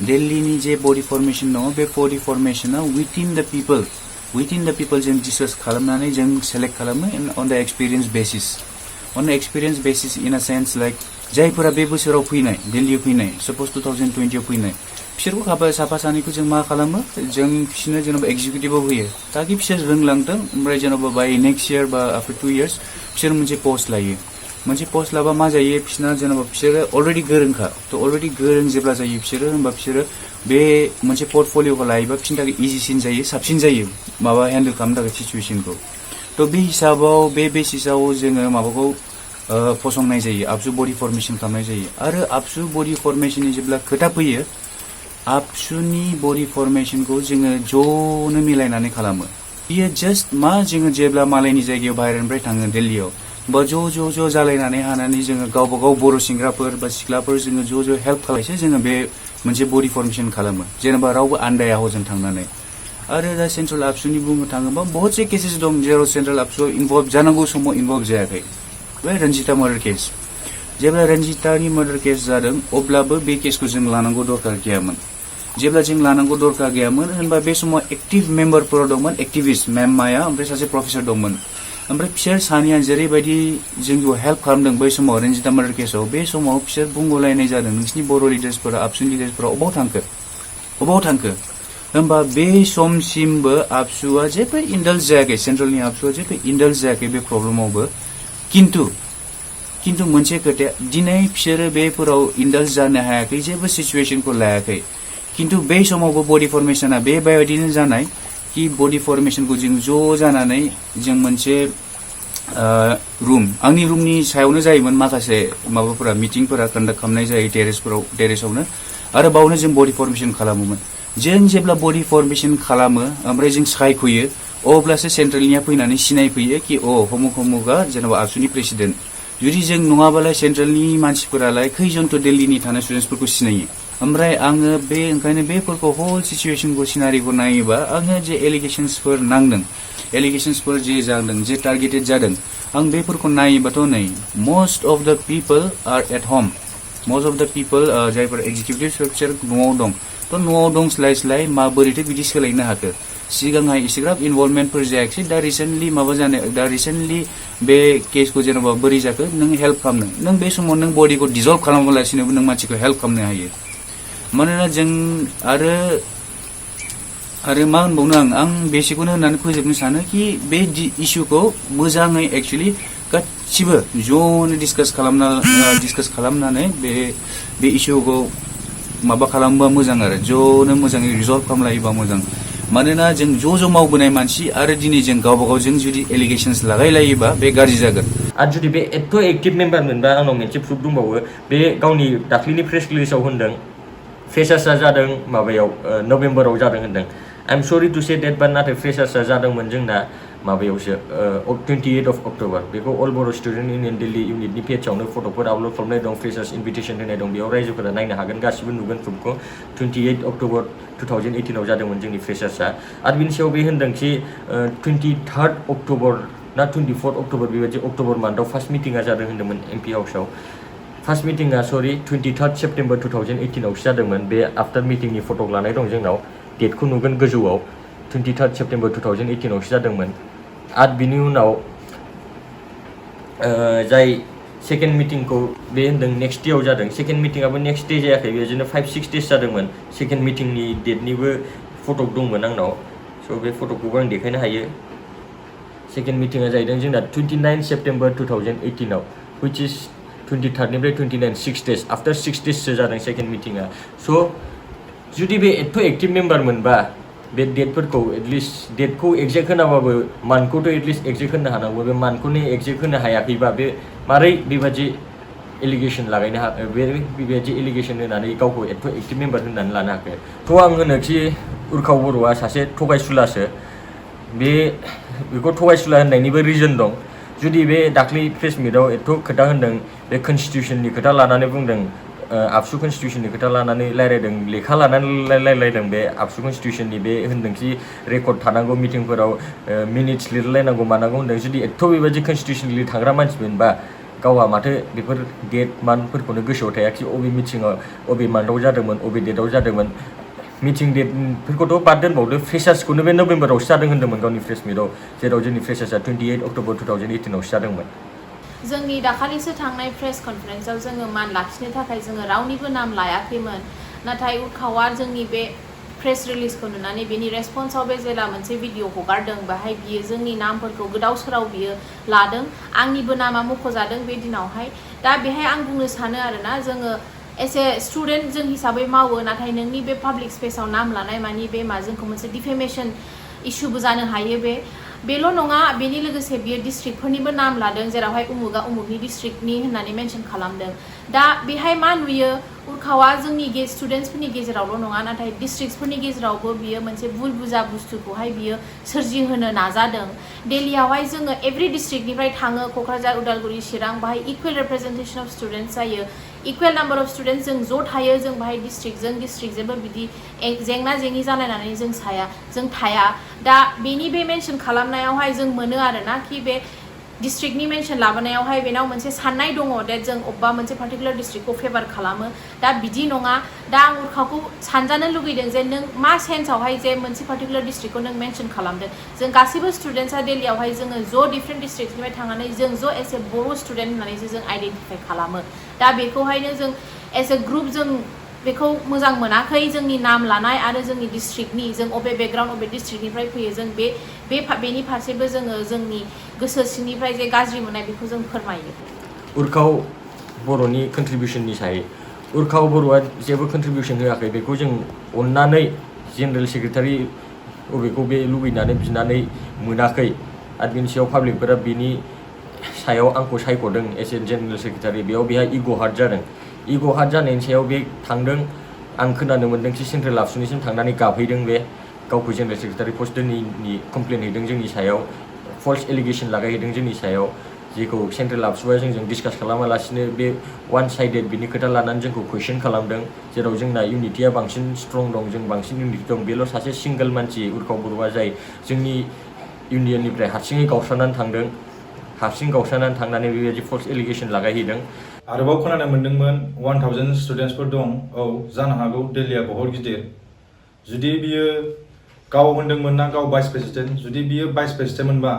दिल्लीनि जे बडि फर्मेशन दङ बे बडि फर्मेशना उइथिन द पिपल जों डिसकास खालामनानै जों सेलेक्ट खालामो on the experience basis in a sense like जायफोरा बे बोसोराव फैनाय दिल्लीयाव फैनाय साप'ज 2020आव फैनाय बिसोरखौ साफा सानैखौ जों मा खालामो जों बिसोरनो जेनेबा एक्जिकिउटिभआव होयो ताकि बिसोर रोंलांथों ओमफ्राय जेनेबा बाय नेक्स्ट इयार बा आफ्टर 2 years बिसोर मोनसे पस्ट लायो मोनसे पस्ट लाबा मा जायो बिसोरना जेनेबा बिसोरो अलरेडि गोरोंखा थ' अलरेडि गोरों जेब्ला जायो बिसोरो होमबा बिसोरो बे मोनसे पर्टफलिअखौ लायोबा बिसोरनि थाखाय इजिसिन जायो साबसिन जायो माबा हेन्डेल खालामनो थाखाय सिचुवेसनखौ थ' बे हिसाबाव बे बेसिसाव जोङो माबाखौ फसंनाय जायो आबसु बडि फर्मेशन खालामनाय जायो आरो आबसु बडि फर्मेशननि जेब्ला खोथा फैयो आबसुनि बडि फर्मेशनखौ जोङो ज'नो मिलायनानै खालामो बियो जास्ट मा जोङो जेब्ला मालायनि जायगायाव बाहेरानिफ्राय थाङो दिल्लीयाव बा ज' जालायनानै हानानै जोङो गावबा गाव बर' सेंग्राफोर बा सिख्लाफोर जोङो ज' हेल्प खालायसो जोङो बे मोनसे बडि फर्मेशन खालामो जेनेबा रावबो आन्दाया हजों थांनानै आरो दा सेन्ट्रेल आबसुनि बुंनो थाङोबा बहुत से केसेस दं जेराव सेन्ट्रेल आबसुआव इनभल्भ जानांगौ समाव इनभल्भ जायाखै बे रन्जिता मार्डार केस जेब्ला रन्जितानि मार्डार केस जादों अब्लाबो बे केसखौ जों लानांगौ दरकार गैयामोन जेब्ला जों लानांगौ दरकार गैयामोन होनबा बे समाव एक्टिभ मेम्बारफोर दंमोन एक्टिभिस्ट मेम माया ओमफ्राय सासे प्रफेसर दंमोन ओमफ्राय बिसोर सानैया जेरैबायदि जोंखौ हेल्प खालामदों बै समाव रन्जिता मार्डार केसआव बे समाव बिसोर बुंगलायनाय जादों नोंसिनि बर' लिडार्सफोरा आबसुनि लिडार्सफोरा अबाव थांखो होमबा बे समसिमबो आबसुआ जेबो इन्डल्ज जायाखै सेन्ट्रेलनि आबसुआ जेबो इन्डल्ज जायाखै बे प्रब्लेमावबो खिन्थु मोनसे खोथाया दिनै बिसोरो बेफोराव इन्डल्ज जानो हायाखै जेबो सिचुवेसनखौ लायाखै खिन्थु बे समावबो बडि फर्मेशना बेबायदिनो जानाय कि बडि फर्मेशनखौ जों ज' जानानै जों मोनसे रुम आंनि रुमनि सायावनो जायोमोन माखासे माबाफोरा मिटिंफोरा कन्डाक्ट खालामनाय जायो टेरेसावनो आरो बावनो जों बडि फर्मेशन खालामोमोन जों जेब्ला बडि फर्मेशन खालामो ओमफ्राय जों सायख'यो अब्लासो सेन्ट्रेलनिया फैनानै सिनायफैयो कि हमुका जेनेबा आबसुनि प्रेसिडेन्ट जुदि जों नङाबालाय सेन्ट्रेलनि मानसिफोरालाय खैजनथ' दिल्लीनि थानाय स्टुडेन्टसफोरखौ सिनायो ओमफ्राय आङो ओंखायनो बेफोरखौ होल सिचुवेसनखौ सिनारिखौ नायोबा आङो जे एलिगेशन्सफोर नांदों एलिगेशन्सफोर जे जादों जे टार्गेटेड जादों आं बेफोरखौ नायोबाथ' नै most of the people are at hmm most of the people जायफोर एक्जिकिउटिभफोर बिसोर न'आव दं थ' न'आव दंस्लाय माबोरैथो बिदि सोलायनो हाखो सिगांहाय एसेग्राब इनभल्भमेन्टफोर जायाखै दा रिसेन्टलि बे केसखौ जेनेबा बोरै जाखो नों हेल्प खालामनो नों बे समाव नों बडिखौ डिजल्भ खालामालासिनोबो नों मानसिखौ हेल्प खालामनो हायो मानोना जों आरो मा होनबावनो आं बेसेखौनो होननानै फोजोबनो सानो कि बे इस्युखौ मोजाङै एक्सुवेलि गासिबो ज'नो डिसकास खालामनानै बे इस्युखौ माबा खालामबा मोजां आरो ज'नो मोजाङै रिजल्भ खालामलायोबा मोजां मानोना जों ज' मावबोनाय मानसि आरो दिनै जों गावबा गाव जों जुदि एलिगेशन्स लागायलायोबा बे गाज्रि जागोन आरो जुदि बे एथ' एक्टिभ मेम्बार मोनबा आंनाव मोनसे प्रुफ दंबावो बे गावनि दाख्लिनि प्रेस रिलिजाव होनदों फ्रेसार्सआ जादों माबायाव नभेम्बराव जादों होनदों आइ एम सरि टु से डेट बाट नाथाय फ्रेसार्सआ जादोंमोन जोंना माबायावसो 28 अक्ट'बर बेखौ अल बर' स्टुडेन्ट इउनियन दिल्ली इउनिटनि पेजआवनो फट'फोर आपल'ड खालामनाय दं फ्रेसार्स इनभिटेसन होनाय दं बेयाव रायजोफोरा नायनो हागोन गासिबो नुगोन प्रुफखौ 28 अक्ट'बर 2018आव जादोंमोन जोंनि फ्रेसार्सआ आरो बिनि सायाव बे होनदों कि 23 अक्ट'बर ना 24 अक्ट'बर बेबायदि अक्ट'बर मान्थआव फार्स्ट मिटिंआ जादों होन्दोंमोन एमपि हाउसआव फार्स्ट मिटिंआ 23 सेप्टेम्बर 2018आवसो जादोंमोन बे आफ्टार मिटिंनि फट' लानाय दं जोंनाव डेटखौ नुगोन गोजौआव 23 सेप्टेम्बर 2018आवसो जादोंमन आरो बिनि उनाव जाय सेकेन्ड मिटिंखौ बे होनदों नेक्स्ट डेआव जादों सेकेन्ड मिटिंआबो नेक्स्ट डे जायाखै बेदिनो 5-6 डेज जादोंमोन सेकेन्ड मिटिंनि डेटनिबो फट' दंमोन आंनाव स' बे फट'खौबो आं देखायनो हायो सेकेन्ड मिटिंआ जाहैदों जोंना 29 सेप्टेम्बर 2018आव which is 23निफ्राय 29 6 days आफ्टर 6 days जादों सेकेन्ड मिटिंआ स' जुदि बे एथ' एक्टिभ मेम्बार मोनबा बे डेटफोरखौ एटलिस्ट डेटखौ एक्जेक्ट होनाबाबो मान्थखौथ' एटलिस्ट एक्जेक्ट होनो हानांगौ बे मान्थखौनो एक्जेक्ट होनो हायाखैबा बे मारै बेबादि एलिगेसन लागायनो बेबायदि एलिगेसन होनानै गावखौ एथ' एक्टिभ मेम्बार होननानै लानो हाखो थ' आं होनोखि उर्खाव बर'आ सासे थगायसुलासो बेखौ थगायसुला होननायनिबो रिजन दं जुदि बे दाख्लै प्रेस मिटआव एथ' खोथा होनदों बे कनस्टिटिउसननि खोथा लानानै बुंदों आबसु कनस्टिटिउसननि खोथा लानानै रायलायदों लेखा लानानै रायलायदों बे आबसु कनस्टिटिउसननि बे होनदोंखि रेकर्ड थानांगौ मिटिंफोराव मिनिट्स लिरलायनांगौ मानांगौ होनदों जुदि एथ' बेबायदि कनस्टिटिउसनलि थांग्रा मानसिमोनबा गावहा माथो बेफोर डेट मान्थफोरखौनो गोसोआव थायाखि अबे मिटिङाव अबे मान्थआव जादोंमोन अबे डेटआव जादोंमोन मिटिं डेटफोरखौथ' बाद दोनबावदो फ्रेसार्सखौनो बे नभेम्बरावसो जादों होन्दोंमोन गावनि प्रेस मिटआव जेराव जोंनि फ्रेसार्सआ 28 अक्ट'बर 2018आवसो जादोंमोन जोंनि दाखालिसो थांनाय प्रेस कनफारेन्सआव जोङो मान लाखिनो थाखाय जोङो रावनिबो नाम लायाखैमोन नाथाय उर्खावा जोंनि बे प्रेस रिलिजखौ नुनानै बेनि रेसपन्सआव बे जेला मोनसे भिडिअ हगारदों बाहाय बियो जोंनि नामफोरखौ गोदाव सोराव बियो लादों आंनिबो नामा मख'जादों बे दिनावहाय दा बेहाय आं बुंनो सानो आरोना जोङो एज ए स्टुडेन्ट जों हिसाबै मावो नाथाय नोंनि बे पाब्लिक स्पेसाव नाम लानाय मानि बे मा जोंखौ मोनसे डिफेमेशन इस्युबो जानो हायो बेल' नङा बेनि लोगोसे बियो डिस्ट्रिक्टफोरनिबो नाम लादों जेरावहाय उमुगा उमुगनि डिस्ट्रिक्टनि होननानै मेनसन खालामदों दा बेहाय मा नुयो उर्खावा जोंनि स्टुडेन्टसफोरनि गेजेरावल' नङा नाथाय डिस्ट्रिक्टसफोरनि गेजेरावबो बियो मोनसे भुल बुजा बुस्थुखौहाय बियो सोरजिहोनो नाजादों दिल्लीयावहाय जोङो एभ्रि डिस्ट्रिक्टनिफ्राय थाङो क'क्राझार उदालगुरि चिरां बाहाय इकुवेल रिप्रेजेन्टेसन अफ स्टुडेन्टस जायो इकुवेल नाम्बार अफ स्टुडेन्टस जों ज' थायो जों बाहाय डिस्ट्रिक्ट जेबो बिदि जेंना जेंनि जालायनानै जों थाया दा बेनि बे मेनसन खालामनायावहाय जों मोनो आरोना कि बे डिस्ट्रिक्टनि मेनसन लाबोनायावहाय बेनाव मोनसे साननाय दङ डेट जों अबेबा मोनसे पार्टिकुलार डिस्ट्रिक्टखौ फेभार खालामो दा बिदि नङा दा आं उर्खाखौ सानजानो लुगैदों जे नों मा सेन्सआवहाय जे मोनसे पार्टिकुलार डिस्ट्रिक्टखौ नों मेनसन खालामदों जों गासैबो स्टुडेन्टसा दिल्लीयावहाय जोङो ज' डिफारेन्ट डिस्ट्रिक्टनिफ्राय थांनानै जों ज' एज ए बर' स्टुडेन्ट होननानैसो जों आइडेन्टिफाइ खालामो दा बेखौहायनो जों एज ए ग्रुप जों बेखौ मोजां मोनाखै जोंनि नाम लानाय आरो जोंनि डिस्ट्रिक्टनि जों अबे बेकग्राउन्ड अबे डिस्ट्रिक्टनिफ्राय फैयो जों बेनि फारसेबो जोङो जोंनि गोसो सिंनिफ्राय जे गाज्रि मोननाय बेखौ जों फोरमायो उर्खाव बर'नि कन्ट्रिबिउसननि सायाव उर्खाव बर'आ जेबो कन्ट्रिबिउसन होआखै बेखौ जों अननानै जेनेरेल सेक्रेटारि अबेखौ बे लुबैनानै बिनानै मोनाखै आरो बेनि सायाव पाब्लिकफोरा बेनि सायाव आंखौ सायख'दों एज ए जेनेरेल सेक्रेटारि बेयाव बेहा इग' हार्ट जादों इग' हार्ट जानायनि सायाव बे थांदों आं खोनानो मोन्दों कि सेन्ट्रेल आबसुनिसिम थांनानै गाबहैदों बे गावखौ जेनेरेल सेक्रेटारि पस्ट दोनैनि कमप्लेन हैदों जोंनि सायाव फल्स एलिगेसन लागायहैदों जोंनि सायाव जेखौ सेन्ट्रेल आबसुआ जोंजों डिसकास खालामालासिनो बे वान साइडेड बिनि खोथा लानानै जोंखौ कुइसन खालामदों जेराव जोंना इउनिटिया बांसिन स्ट्रं दं जों बांसिन इउनिटि दं बेल' सासे सिंगोल मानसि उर्खाव बर'आ जाय जोंनि इउनियननिफ्राय हारसिङै गावस्रानानै थांदों हारसिं गावस्रानानै थांनानै बेबायदि फल्स एलिगेसन लागायहैदों आरोबाव खोनानो मोन्दोंमोन 1000 स्टुडेन्टसफोर दं औ जानो हागौ दिल्लीया बहुत गिदिर जुदि बियो गाव होन्दोंमोन ना गाव भाइस प्रेसिडेन्ट जुदि बियो भाइस प्रेसिडेन्टमोनबा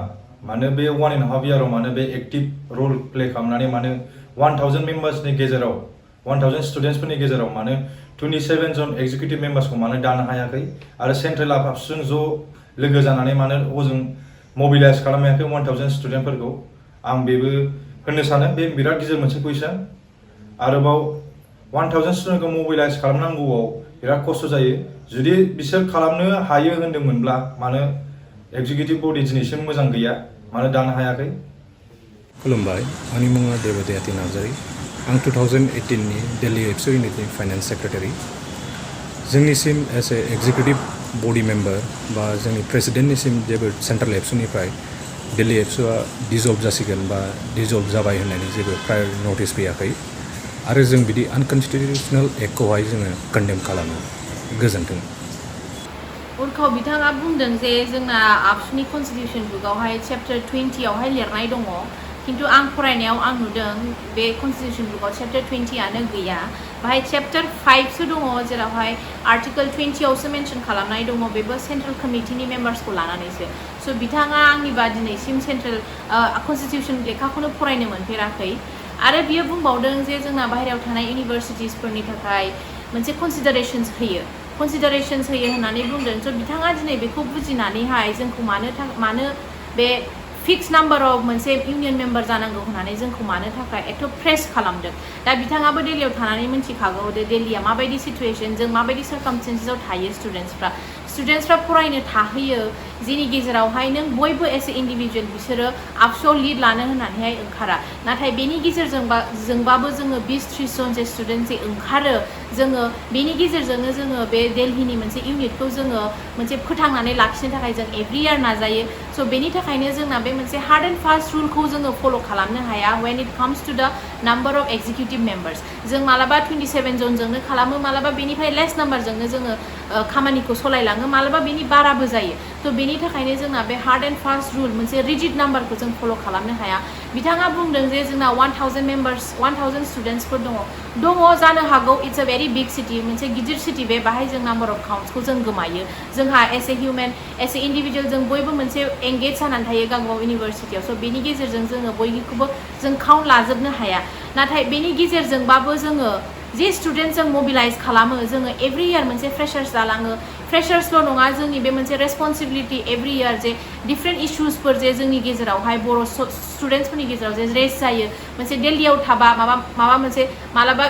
मानो बे 1.5 इयाराव मानो बे एक्टिभ रल प्ले खालामनानै मानो 1000 मेम्बार्सनि गेजेराव 1000 स्टुडेन्टसफोरनि गेजेराव मानो 27 जन एक्जिकिउटिभ मेम्बार्सखौ मानो दानो हायाखै आरो सेन्ट्रेल आबसुजों ज' लोगो जानानै मानो हजों मबिलाइज खालामायाखै 1000 स्टुडेन्टफोरखौ आं बेबो होननो सानो बे बिराद गिदिर मोनसे कुइसन आरोबाव 1000 स्टुडेन्टखौ मबिलाइज खालामनांगौआव बिराद खस्थ' जायो जुदि बिसोर खालामनो हायो होन्दोंमोनब्ला मानो एक्जिकिउटिभ बडि दिनैसिम मोजां गैया मानो दानो हायाखै खुलुमबाय आंनि मुङा देबदयाति नार्जारि आं 2018नि दिल्ली एबसु इउनिटनि फाइनान्स सेक्रेटारि जोंनिसिम as a executive body member बा जोंनि प्रेसिडेन्टनिसिम जेबो सेन्ट्रेल एबसुनिफ्राय दिल्ली एबसुआ डिजल्भ जासिगोन बा डिजल्भ जाबाय होननानै जेबो प्रायर नटिस फैयाखै आरो जों बिदि आनकनस्टिटिउसनेल एक्टखौहाय जोङो कन्डेम खालामो गोजोन्थों उर्खाव बिथाङा बुंदों जे जोंना आबसुनि कनस्टिटिउसन बुकआवहाय चेप्टार 20आवहाय लिरनाय दङ खिन्थु आं फरायनायाव आं नुदों बे कनस्टिटिउसन बुकआव चेप्टार 20आनो गैया बाहाय चेप्टार 5सो दङ जेरावहाय आर्टिकल 20आवसो मेनसन खालामनाय दङ बेबो सेन्ट्रेल कमिटिनि मेम्बार्सखौ लानानैसो स' बिथाङा आंनिबा दिनैसिम सेन्ट्रेल कनस्टिटिउसन लेखाखौनो फरायनो मोनफेराखै आरो बियो बुंबावदों जे जोंना बाहेरायाव थानाय इउनिभार्सिटिसफोरनि थाखाय मोनसे कनसिडारेशन्स होयो होननानै बुंदों स' बिथाङा दिनै बेखौ बुजिनानैहाय जोंखौ मानो बे फिक्स नाम्बार अफ मोनसे इउनियन मेम्बार जानांगौ होननानै जोंखौ मानो थाखाय एथ' प्रेस खालामदों दा बिथाङाबो दिल्लीयाव थानानै मिन्थिखागौ दे दिल्लीया माबायदि सिटुवेसन जों माबायदि सार्कामस्टेन्सेसआव थायो स्टुडेन्टसफ्रा फरायनो थाहैयो जेनि गेजेरावहाय नों बयबो एज ए इन्डिभिजुवेल बिसोरो आबसुआव लिड लानो होननानैहाय ओंखारा नाथाय बेनि गेजेरजोंबाबो जोङो 20-30 जन जे स्टुडेन्ट जे ओंखारो जोङो बेनि गेजेरजोंनो जोङो बे दिल्लीनि मोनसे इउनिटखौ जोङो मोनसे फोथांनानै लाखिनो थाखाय जों एभ्रि इयार नाजायो स' बेनि थाखायनो जोंना बे मोनसे हार्ड एन्ड फास्ट रुलखौ जोङो फल' खालामनो हाया when it comes to the number of executive members जों मालाबा 27 जनजोंनो खालामो मालाबा बेनिफ्राय लेस नाम्बारजोंनो जोङो खामानिखौ सलायलाङो मालाबा बेनि बाराबो जायो थ' बेनि थाखायनो जोंना बे हार्ड एन्ड फास्ट रुल मोनसे रिजिड नाम्बारखौ जों फल' खालामनो हाया बिथाङा बुंदों जे जोंना 1000 मेम्बार्स 1000 स्टुडेन्टसफोर दङ जानो हागौ it's a very big city मोनसे गिदिर सिटि बे बाहाय जों नाम्बार अफ काउन्ट्सखौ जों गोमायो जोंहा S A human S A individual जों बयबो मोनसे एंगेज जानानै थायो गावबागाव इउनिभारसिटियाव स' बेनि गेजेरजों जोङो बयनिखौबो जों काउन्ट लाजोबनो हाया नाथाय बेनि गेजेरजोंबाबो जोङो जे स्टुडेन्ट जों मबिलाइज खालामो जोङो एभ्रि इयार मोनसे फ्रेशार्स लालाङो फ्रेशार्सल' नङा जोंनि बे मोनसे रेसपन्सिबिलिटि एभ्रि इयार जे डिफरेन्ट इश्युसफोर जे जोंनि गेजेरावहाय बर' स्टुडेन्टसफोरनि गेजेराव जे रेस जायो मोनसे दिल्लीयाव थाबा माबा मोनसे मालाबा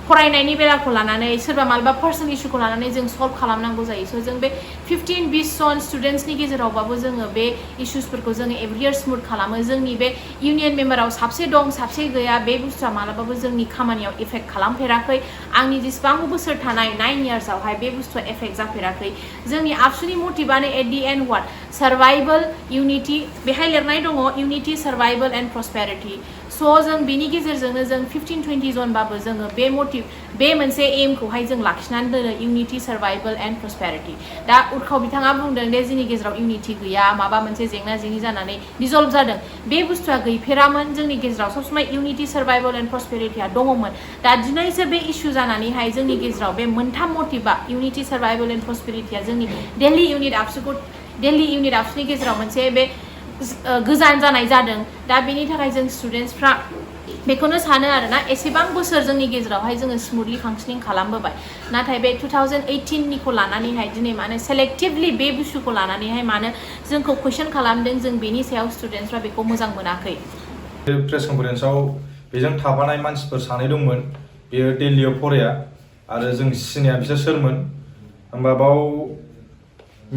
फरायनायनि बेलाखौ लानानै सोरबा मालाबा पार्सनेल इश्युखौ लानानै जों सल्भ खालामनांगौ जायो स' जों बे 15-20 जन स्टुडेन्ट्सनि गेजेरावबाबो जोङो बे इश्युसफोरखौ जोङो एभ्रि इयार स्मुथ खालामो जोंनि बे इउनियन मेम्बाराव साबसे दं साबसे गैया बे बुस्थुआ मालाबाबो जोंनि खामानियाव इफेक्ट खालामफेराखै आंनि जेसेबां बोसोर थानाय 9 इयार्सआवहाय बे बुस्थुआ इफेक्ट जाफेराखै जोंनि आबसुनि मटिभानो at the end what survival unity बेहाय लिरनाय दङ इउनिटि सार्भाइभेल एन्ड प्रस्पेरिटि स' जों बेनि गेजेरजोंनो जों 15-20 जनबाबो जोङो बे मोनसे एमखौहाय जों लाखिनानै दोनो इउनिटि सार्भाइभेल एन्ड प्रस्पेरिटि दा उर्खाव बिथाङा बुंदों दे जोंनि गेजेराव इउनिटि गैया माबा मोनसे जेंना जेंनि जानानै डिजल्भ जादों बे बुस्थुआ गैफेरामोन जोंनि गेजेराव सबसमाय इउनिटि सार्भाइभेल एन्ड प्रस्पेरिटिया दङमोन दा दिनैसो बे इस्यु जानानैहाय जोंनि गेजेराव बे मोनथाम मटिभा इउनिटि सार्भाइभेल एन्ड प्रस्पेरिटिया जोंनि दिल्ली इउनिट आबसुनि गेजेराव मोनसे बे गोजान जानाय जादों दा बेनि थाखाय जों स्टुडेन्टसफ्रा बेखौनो सानो आरोना एसेबां बोसोर जोंनि गेजेरावहाय जोङो स्मुथलि फांसनिं खालामबोबाय नाथाय बे 2018निखौ लानानैहाय दिनै मानो सेलेक्टिभलि बे बुस्थुखौ लानानैहाय मानो जोंखौ कुइसन खालामदों जों बेनि सायाव स्टुडेन्टसफ्रा बेखौ मोजां मोनाखै प्रेस कनफारेन्सआव बेजों थाफानाय मानसिफोर सानै दंमोन बेयो दिल्लीयाव फराया आरो जों सिनाया बिसोर सोरमोन होमबा बाव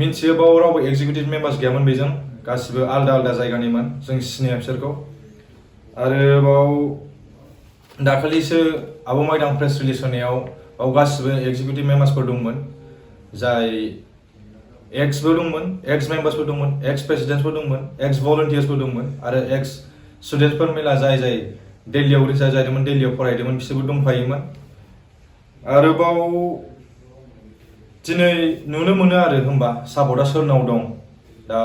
मिन्थियो बाव रावबो एक्जिकिउटिभ मेम्बार्स गैयामोन बेजों गासिबो आलदा आलदा जायगानिमोन जों सिनाया बिसोरखौ आरो बाव दाखालिसो आब' माइदां प्रेस रिलिज होनायाव बाव गासिबो एक्जिकिउटिभ मेम्बार्सफोर दंमोन जाय एक्सबो दंमोन एक्स मेम्बार्सबो दंमोन एक्स प्रेसिडेन्टसबो दंमोन एक्स भलन्टियार्सबो दंमोन आरो एक्स स्टुडेन्टसफोर मेला जाय दिल्लीयाव रिटायार जादोंमोन दिल्लीयाव फरायदोंमोन बिसोरबो दंफायोमोन आरोबाव दिनै नुनो मोनो आरो होमबा सापर्टआ सोरनाव दं दा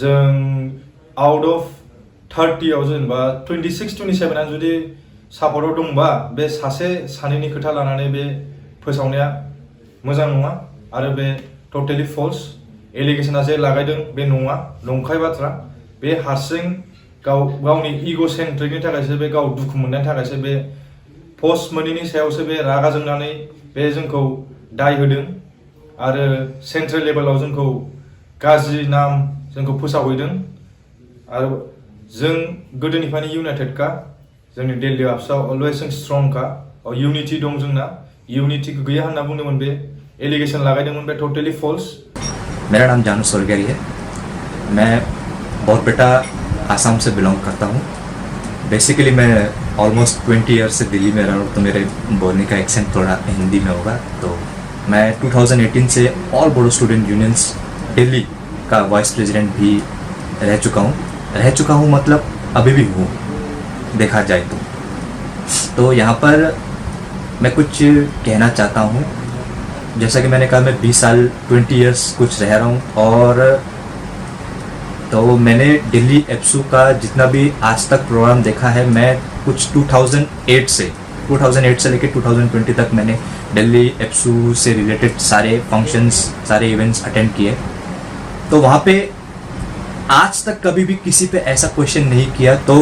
जों आउट अफ 30आव जेनेबा 26-27 जुदि सापर्टआव दंबा बे सासे सानैनि खोथा लानानै बे फोसावनाया मोजां नङा आरो बे टटेलि फल्स एलिगेसना जे लागायदों बे नङा नंखाय बाथ्रा बे हारसिं गावनि इग' सेन्ट्रिकनि थाखायसो बे गाव दुखु मोननायनि थाखायसो बे पस्ट मोनैनि सायावसो बे रागा जोंनानै बे जोंखौ दाय होदों आरो सेन्ट्रेल लेभेलाव जोंखौ गाज्रि नाम जोंखौ फोसावहैदों आरो जों गोदोनिफ्रायनो इउनाइटेडखा जोंनि दिल्ली आबसुआ अलवेज जों स्ट्रंखा इउनिटि दं जोंना इउनिटि गैया होनना बुंदोंमोन बे एलिगेशन लगाइदोंमोन बे टोटली फॉल्स। मेरा नाम जानू सोलगेरी है। मैं बोरपेटा आसाम से बिलोंग करता हूँ। बेसिकली मैं ऑलमोस्ट 20 ईयर्स से दिल्ली में रहा हूँ, तो मेरे बोलने का एक्सेंट थोड़ा हिंदी में होगा। तो मैं 2018 से all Bodo student unions Delhi का वाइस प्रेसिडेंट भी रह चुका हूँ मतलब अभी भी हूँ देखा जाए तो यहाँ पर मैं कुछ कहना चाहता हूँ। जैसा कि मैंने कहा, मैं 20 साल 20 ईयर्स कुछ रह रहा हूँ और तो मैंने दिल्ली एब्सू का जितना भी आज तक प्रोग्राम देखा है, मैं कुछ 2008 से लेकर 2020 तक मैंने दिल्ली एब्सू से रिलेटेड सारे फंक्शंस सारे इवेंट्स अटेंड किए। तो वहाँ पे आज तक कभी भी किसी पे ऐसा क्वेश्चन नहीं किया। तो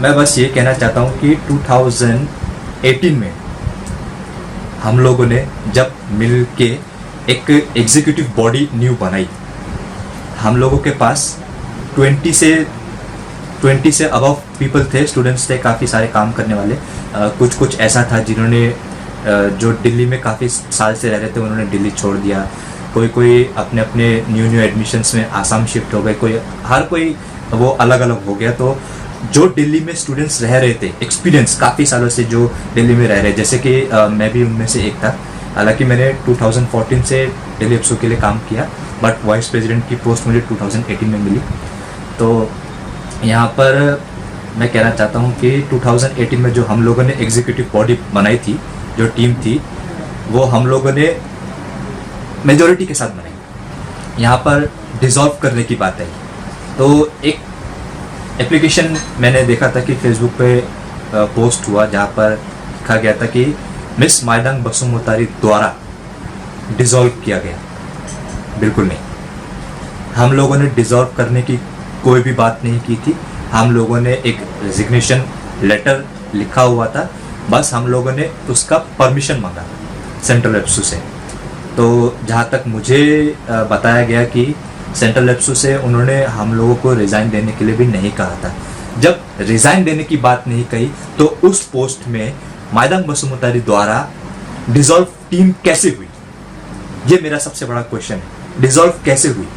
मैं बस ये कहना चाहता हूँ कि 2018 में हम लोगों ने जब मिल के एक एग्जीक्यूटिव बॉडी न्यू बनाई, हम लोगों के पास 20 से अबव पीपल थे, स्टूडेंट्स थे, काफ़ी सारे काम करने वाले। कुछ ऐसा था जिन्होंने जो दिल्ली में काफ़ी साल से रह रहे थे, उन्होंने दिल्ली छोड़ दिया। कोई अपने न्यू एडमिशन्स में आसाम शिफ्ट हो गए, हर कोई वो अलग अलग हो गया। तो जो दिल्ली में स्टूडेंट्स रह रहे थे, एक्सपीरियंस काफ़ी सालों से जो दिल्ली में रह रहे, जैसे कि मैं भी उनमें से एक था, हालांकि मैंने 2014 से दिल्ली एप्सू के लिए काम किया, बट वाइस प्रेसिडेंट की पोस्ट मुझे 2018 में मिली। तो यहाँ पर मैं कहना चाहता हूँ कि 2018 में जो हम लोगों ने एग्जीक्यूटिव बॉडी बनाई थी, जो टीम थी, वो हम लोगों ने मेजॉरिटी के साथ बनाई। यहाँ पर डिसॉल्व करने की बात आई तो एक एप्लीकेशन मैंने देखा था कि फेसबुक पे पोस्ट हुआ जहाँ पर लिखा गया था कि मिस माइदांग बसुमतारी द्वारा डिसॉल्व किया गया। बिल्कुल नहीं, हम लोगों ने डिसॉल्व करने की कोई भी बात नहीं की थी। हम लोगों ने एक रेजिग्नेशन लेटर लिखा हुआ था, बस हम लोगों ने उसका परमिशन मांगा सेंट्रल एप्सू से। तो जहाँ तक मुझे बताया गया कि सेंट्रल एप्सू से उन्होंने हम लोगों को रिज़ाइन देने के लिए भी नहीं कहा था। जब रिज़ाइन देने की बात नहीं कही तो उस पोस्ट में माइदांग बसुमतारी द्वारा डिसॉल्व टीम कैसे हुई, ये मेरा सबसे बड़ा क्वेश्चन है। डिसॉल्व कैसे हुई?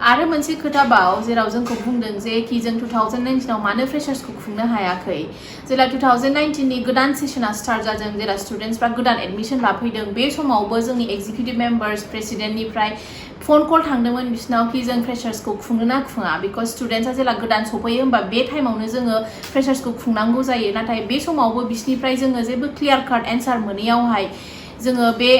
आरो मोनसे खोथाबाव जेराव जोंखौ बुंदों जे कि जों 2019 आव मानो फ्रेशार्सखौ खुंनो हायाखै। जेला 2019 नि गोदान सेसना स्टार्ट जादों, जेला स्टुडेन्टसफ्रा गोदान एडमिशन लाफैदों, बे समावबो जोंनि एक्जिक्युटिभ मेम्बार्स प्रेसिडेन्टनिफ्राय फन कल थांदोंमोन बिसिनाव कि जों फ्रेशार्सखौ खुंनो ना खुङा, बिकज स्टुडेन्टसा जेला गोदान सफैयो होमबा बे टाइमावनो जोङो फ्रेशार्सखौ खुंनांगौ जायो। नाथाय बे समावबो बिसिनिफ्राय जोङो जेबो क्लियार काट एन्सार मोनैयावहाय जोङो बे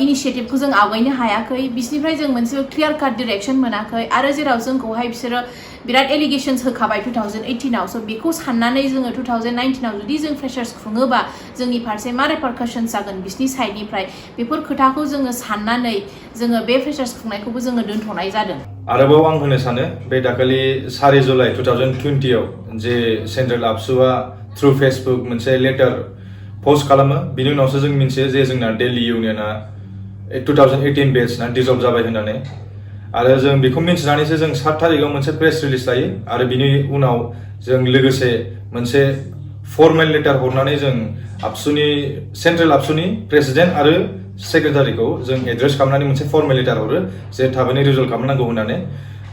इनिशिएटिभखौ जों आवगायनो हायाखै। बिसिनिफ्राय जों मोनसे क्लियार काट डिरेक्शन मोनाखै आरो जेराव जोंखौहाय बिसोरो बिराद एलिगेशन्स होखाबाय 2018 आव। स' बेखौ साननानै जोङो 2019 आव जुदि जों फ्रेशार्स खुङोबा जोंनि फारसे मा रिपारकाशन्स जागोन बिसिनि साइडनिफ्राय, बेफोर खोथाखौ जोङो साननानै जोङो बे फ्रेशार्स खुंनायखौबो जोङो दोनथ'नाय जादों। आरोबाव आं होनो सानो बे दाखालि 4 जुलाइ 2020 आव जे सेन्ट्रेल आबसुआ थ्रु फेसबुक मोनसे लेटार पोस्ट खालामो, बिनि उनावसो जों मिन्थियो जे जोंना दिल्ली इउनियना 2018 बेचना डिसल्भ जाबाय होननानै। आरो जों बेखौ मिन्थिनानैसो जों 7 तारिखआव मोनसे प्रेस रिलिज लायो आरो बिनि उनाव जों लोगोसे मोनसे फर्मेल लेटार हरनानै जों आबसुनि सेन्ट्रेल आबसुनि प्रेसिडेन्ट आरो सेक्रेटारिखौ जों एड्रेस खालामनानै मोनसे फर्मेल लेटार हरो जे थाबैनो रिजल्भ खालामनांगौ होननानै।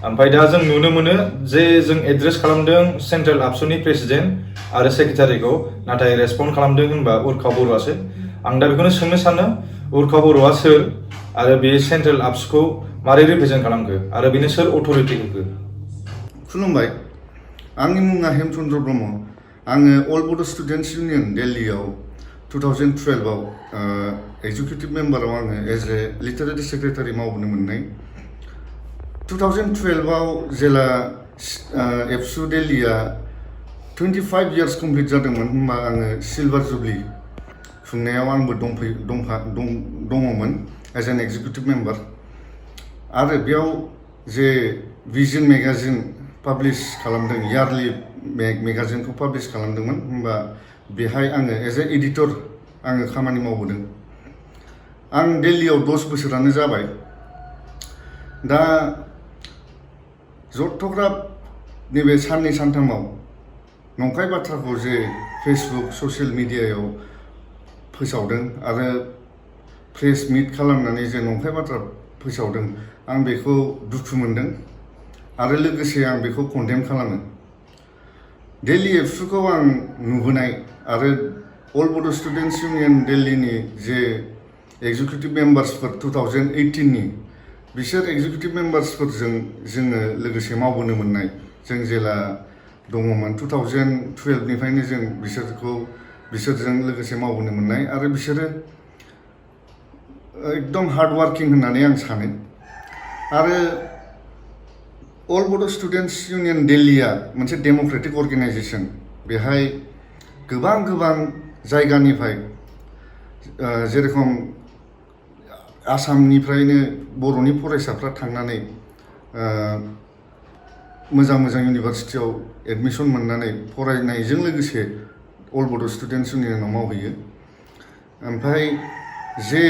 ओमफ्राय दा जों नुनो मोनो जे जों एड्रेस खालामदों सेन्ट्रेल आबसुनि प्रेसिडेन्ट आरो सेक्रेटारिखौ, नाथाय रेसपन्ड खालामदों होनबा उर्खा बर'आसो। आं दा बेखौनो सोंनो सानो उर्खा बर'आ सोर आरो बे सेन्ट्रेल आबसुखौ मारै रिप्रेजेन्ट खालामखो आरो बेनो सोर अथ'रिटि होखो? खुलुमबाय, आंनि मुङा हेमचन्द्र ब्रह्म। आङो अल बड' स्टुडेन्टस इउनियन दिल्लीआव 2012 आव एक्जिकिउटिभ मेम्बाराव आङो एज ए लिटारेरि सेक्रेटारि मावबोनो मोननाय। 2012 आव जेला एबसु दिल्लीआ 25 इयार्स कमप्लिट जादोंमोन होनबा आङो सिलभार जुबलि खुंनायाव आंबो दङमोन एज एन एक्जिकिउटिभ मेम्बार। आरो बेयाव जे भिजन मेगाजिन पाब्लिश खालामदों, यारलि मेगाजिनखौ पाब्लिश खालामदोंमोन होनबा बेहाय आङो एज ए एडिटर आङो खामानि मावबोदों। आं दिल्लीआव 10 बोसोरानो जाबाय। दा जथ्थ'ग्रा नैबे साननै सानथामाव नंखाय बाथ्राखौ जे फेसबुक ससियेल मिडियायाव फोसावदों आरो प्रेस मिट खालामनानै जे नंखाय बाथ्रा फोसावदों, आं बेखौ दुखु मोनदों आरो लोगोसे आं बेखौ कन्डेम खालामो। दिल्ली एबसुखौ आं नुबोनाय आरो अल बड' स्टुडेन्टस इउनियन दिल्लीनि जे एक्जिकिउटिभ मेम्बार्सफोर 2018 नि, बिसोर एक्जिकिउटिभ मेम्बार्सफोरजों जोङो लोगोसे मावबोनो मोननाय। जों जेला दङमोन 2012 निफ्रायनो जों बिसोरजों लोगोसे मावबोनो मोननाय आरो बिसोरो एकदम हार्ड वार्किं होननानै आं सानो। आरो अल बड' स्टुडेन्टस इउनियन दिल्लीआ मोनसे डेम'क्रेटिक अर्गेनाइजेसन। बेहाय गोबां जायगानिफ्राय जेरेखम आसामनिफ्रायनो बर'नि फरायसाफ्रा थांनानै मोजां इउनिभारसिटियाव एडमिसन मोननानै फरायनायजों लोगोसे अल बड' स्टुडेन्टस इउनियनाव मावहैयो। ओमफ्राय जे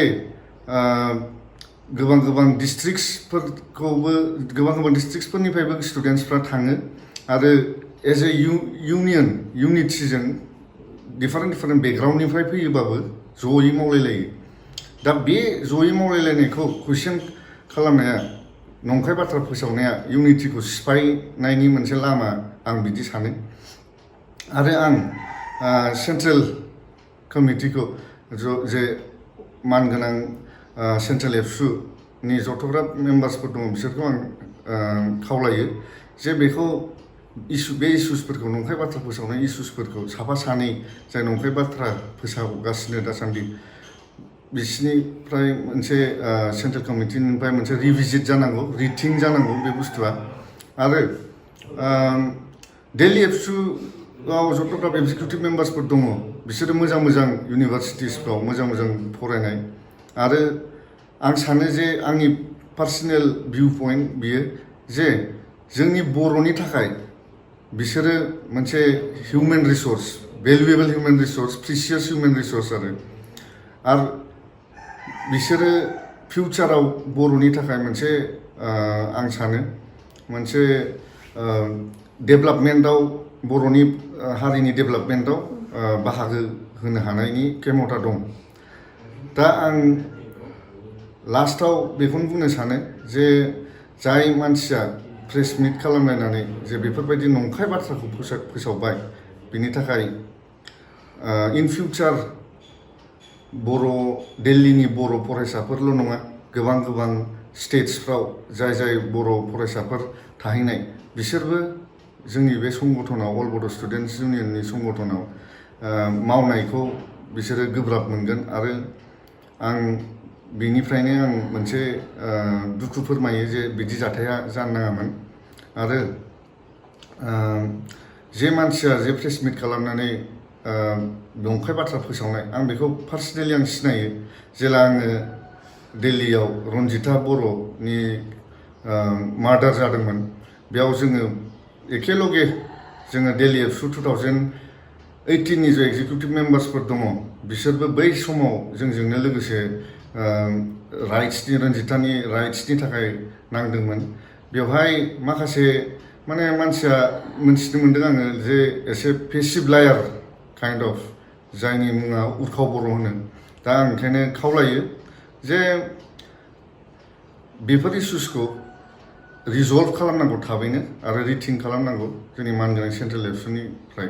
गोबां डिस्ट्रिक्टसफोरनिफ्रायबो स्टुडेन्टसफ्रा थाङो आरो एज ए इउनिटिजों डिफारेन्ट बेकग्राउन्डनिफ्राय फैयोबाबो जयै मावलायलायो। दा बे जयै मावलायलायनायखौ कुइसन खालामनाया, नंखाय बाथ्रा फोसावनाया इउनिटिखौ सिफायनायनि मोनसे लामा, आं बिदि सानो। आरो आं सेन्ट्रेल कमिटिखौ जे मानगोनां सेन्ट्रेल एबसुनि जथ'ग्रा मेम्बार्सफोर दङ बिसोरखौ आं खावलायो जे बेखौ बे इसुसफोरखौ नंखाय बाथ्रा फोसावनाय इसुसफोरखौ साफा सानै जाय नंखाय बाथ्रा फोसावगासिनो दासान्दि बिसिनिफ्राय मोनसे सेन्ट्रेल कमिटिनिफ्राय मोनसे रिभिजिट जानांगौ रिथिं जानांगौ बे बुस्थुआ आरो दिल्ली एबसुआव जथ'ग्रा एगजिकिउटिभ मेम्बार्सफोर दङ बिसोरो मोजां मोजां इउनिभारसिटिसफ्राव मोजां मोजां फरायनाय आरो आं सानो जे आंनि पार्सनेल भिउ पइन्ट बियो जे जोंनि बर'नि थाखाय बिसोरो मोनसे human resource valuable human resource precious human resource आरो बिसोरो फिउचाराव बर'नि थाखाय मोनसे आं सानो मोनसे डेभेलपमेन्टआव बर'नि हारिनि डेभेलपमेन्टआव बाहागो होनो हानायनि खेमथा दं दा आं लास्टआव बेखौनो बुंनो सानो जे जाय मानसिया प्रेस मिट खालामलायनानै जे बेफोरबायदि नंखाय बाथ्राखौ फोसावबाय बिनि थाखाय इन फिउचार दिल्लीनि बर' फरायसाफोरल' नङा गोबां गोबां स्टेट्सफ्राव जाय बर' फरायसाफोर थाहैनाय बिसोरबो जोंनि बे संगठनाव अल बड' स्टुडेन्टस इउनियननि संगठनाव मावनायखौ बिसोरो गोब्राब मोनगोन आरो आं बेनिफ्रायनो आं मोनसे दुखु फोरमायो जे बिदि जाथाया जानो नाङामोन आरो जे मानसिया जे प्रेस मिट खालामनानै नंखाय बाथ्रा फोसावनाय आं बेखौ पार्सनेलि आं सिनायो जेला आङो दिल्लीयाव रन्जिता बर'नि मार्डार जादोंमोन बेयाव जोङो एखेलगे जोङो दिल्ली एबसु 2018नि जे एगजिकिउटिभ मेम्बार्सफोर दङ बिसोरबो बै समाव जोंजोंनो लोगोसे रन्जितानि राइट्सनि थाखाय नांदोंमोन बेवहाय माखासे माने मानसिया मोनथिनो मोन्दों आङो जे एसे पेसिभ लायार काइन्ड अफ जायनि मुङा उर्खाव बर' होनो दा आं ओंखायनो खावलायो जे बेफोर इस्युसखौ रिजल्भ खालामनांगौ थाबैनो आरो रिथिं खालामनांगौ जोंनि मानगोनां सेन्ट्रेल एबसुनिफ्राय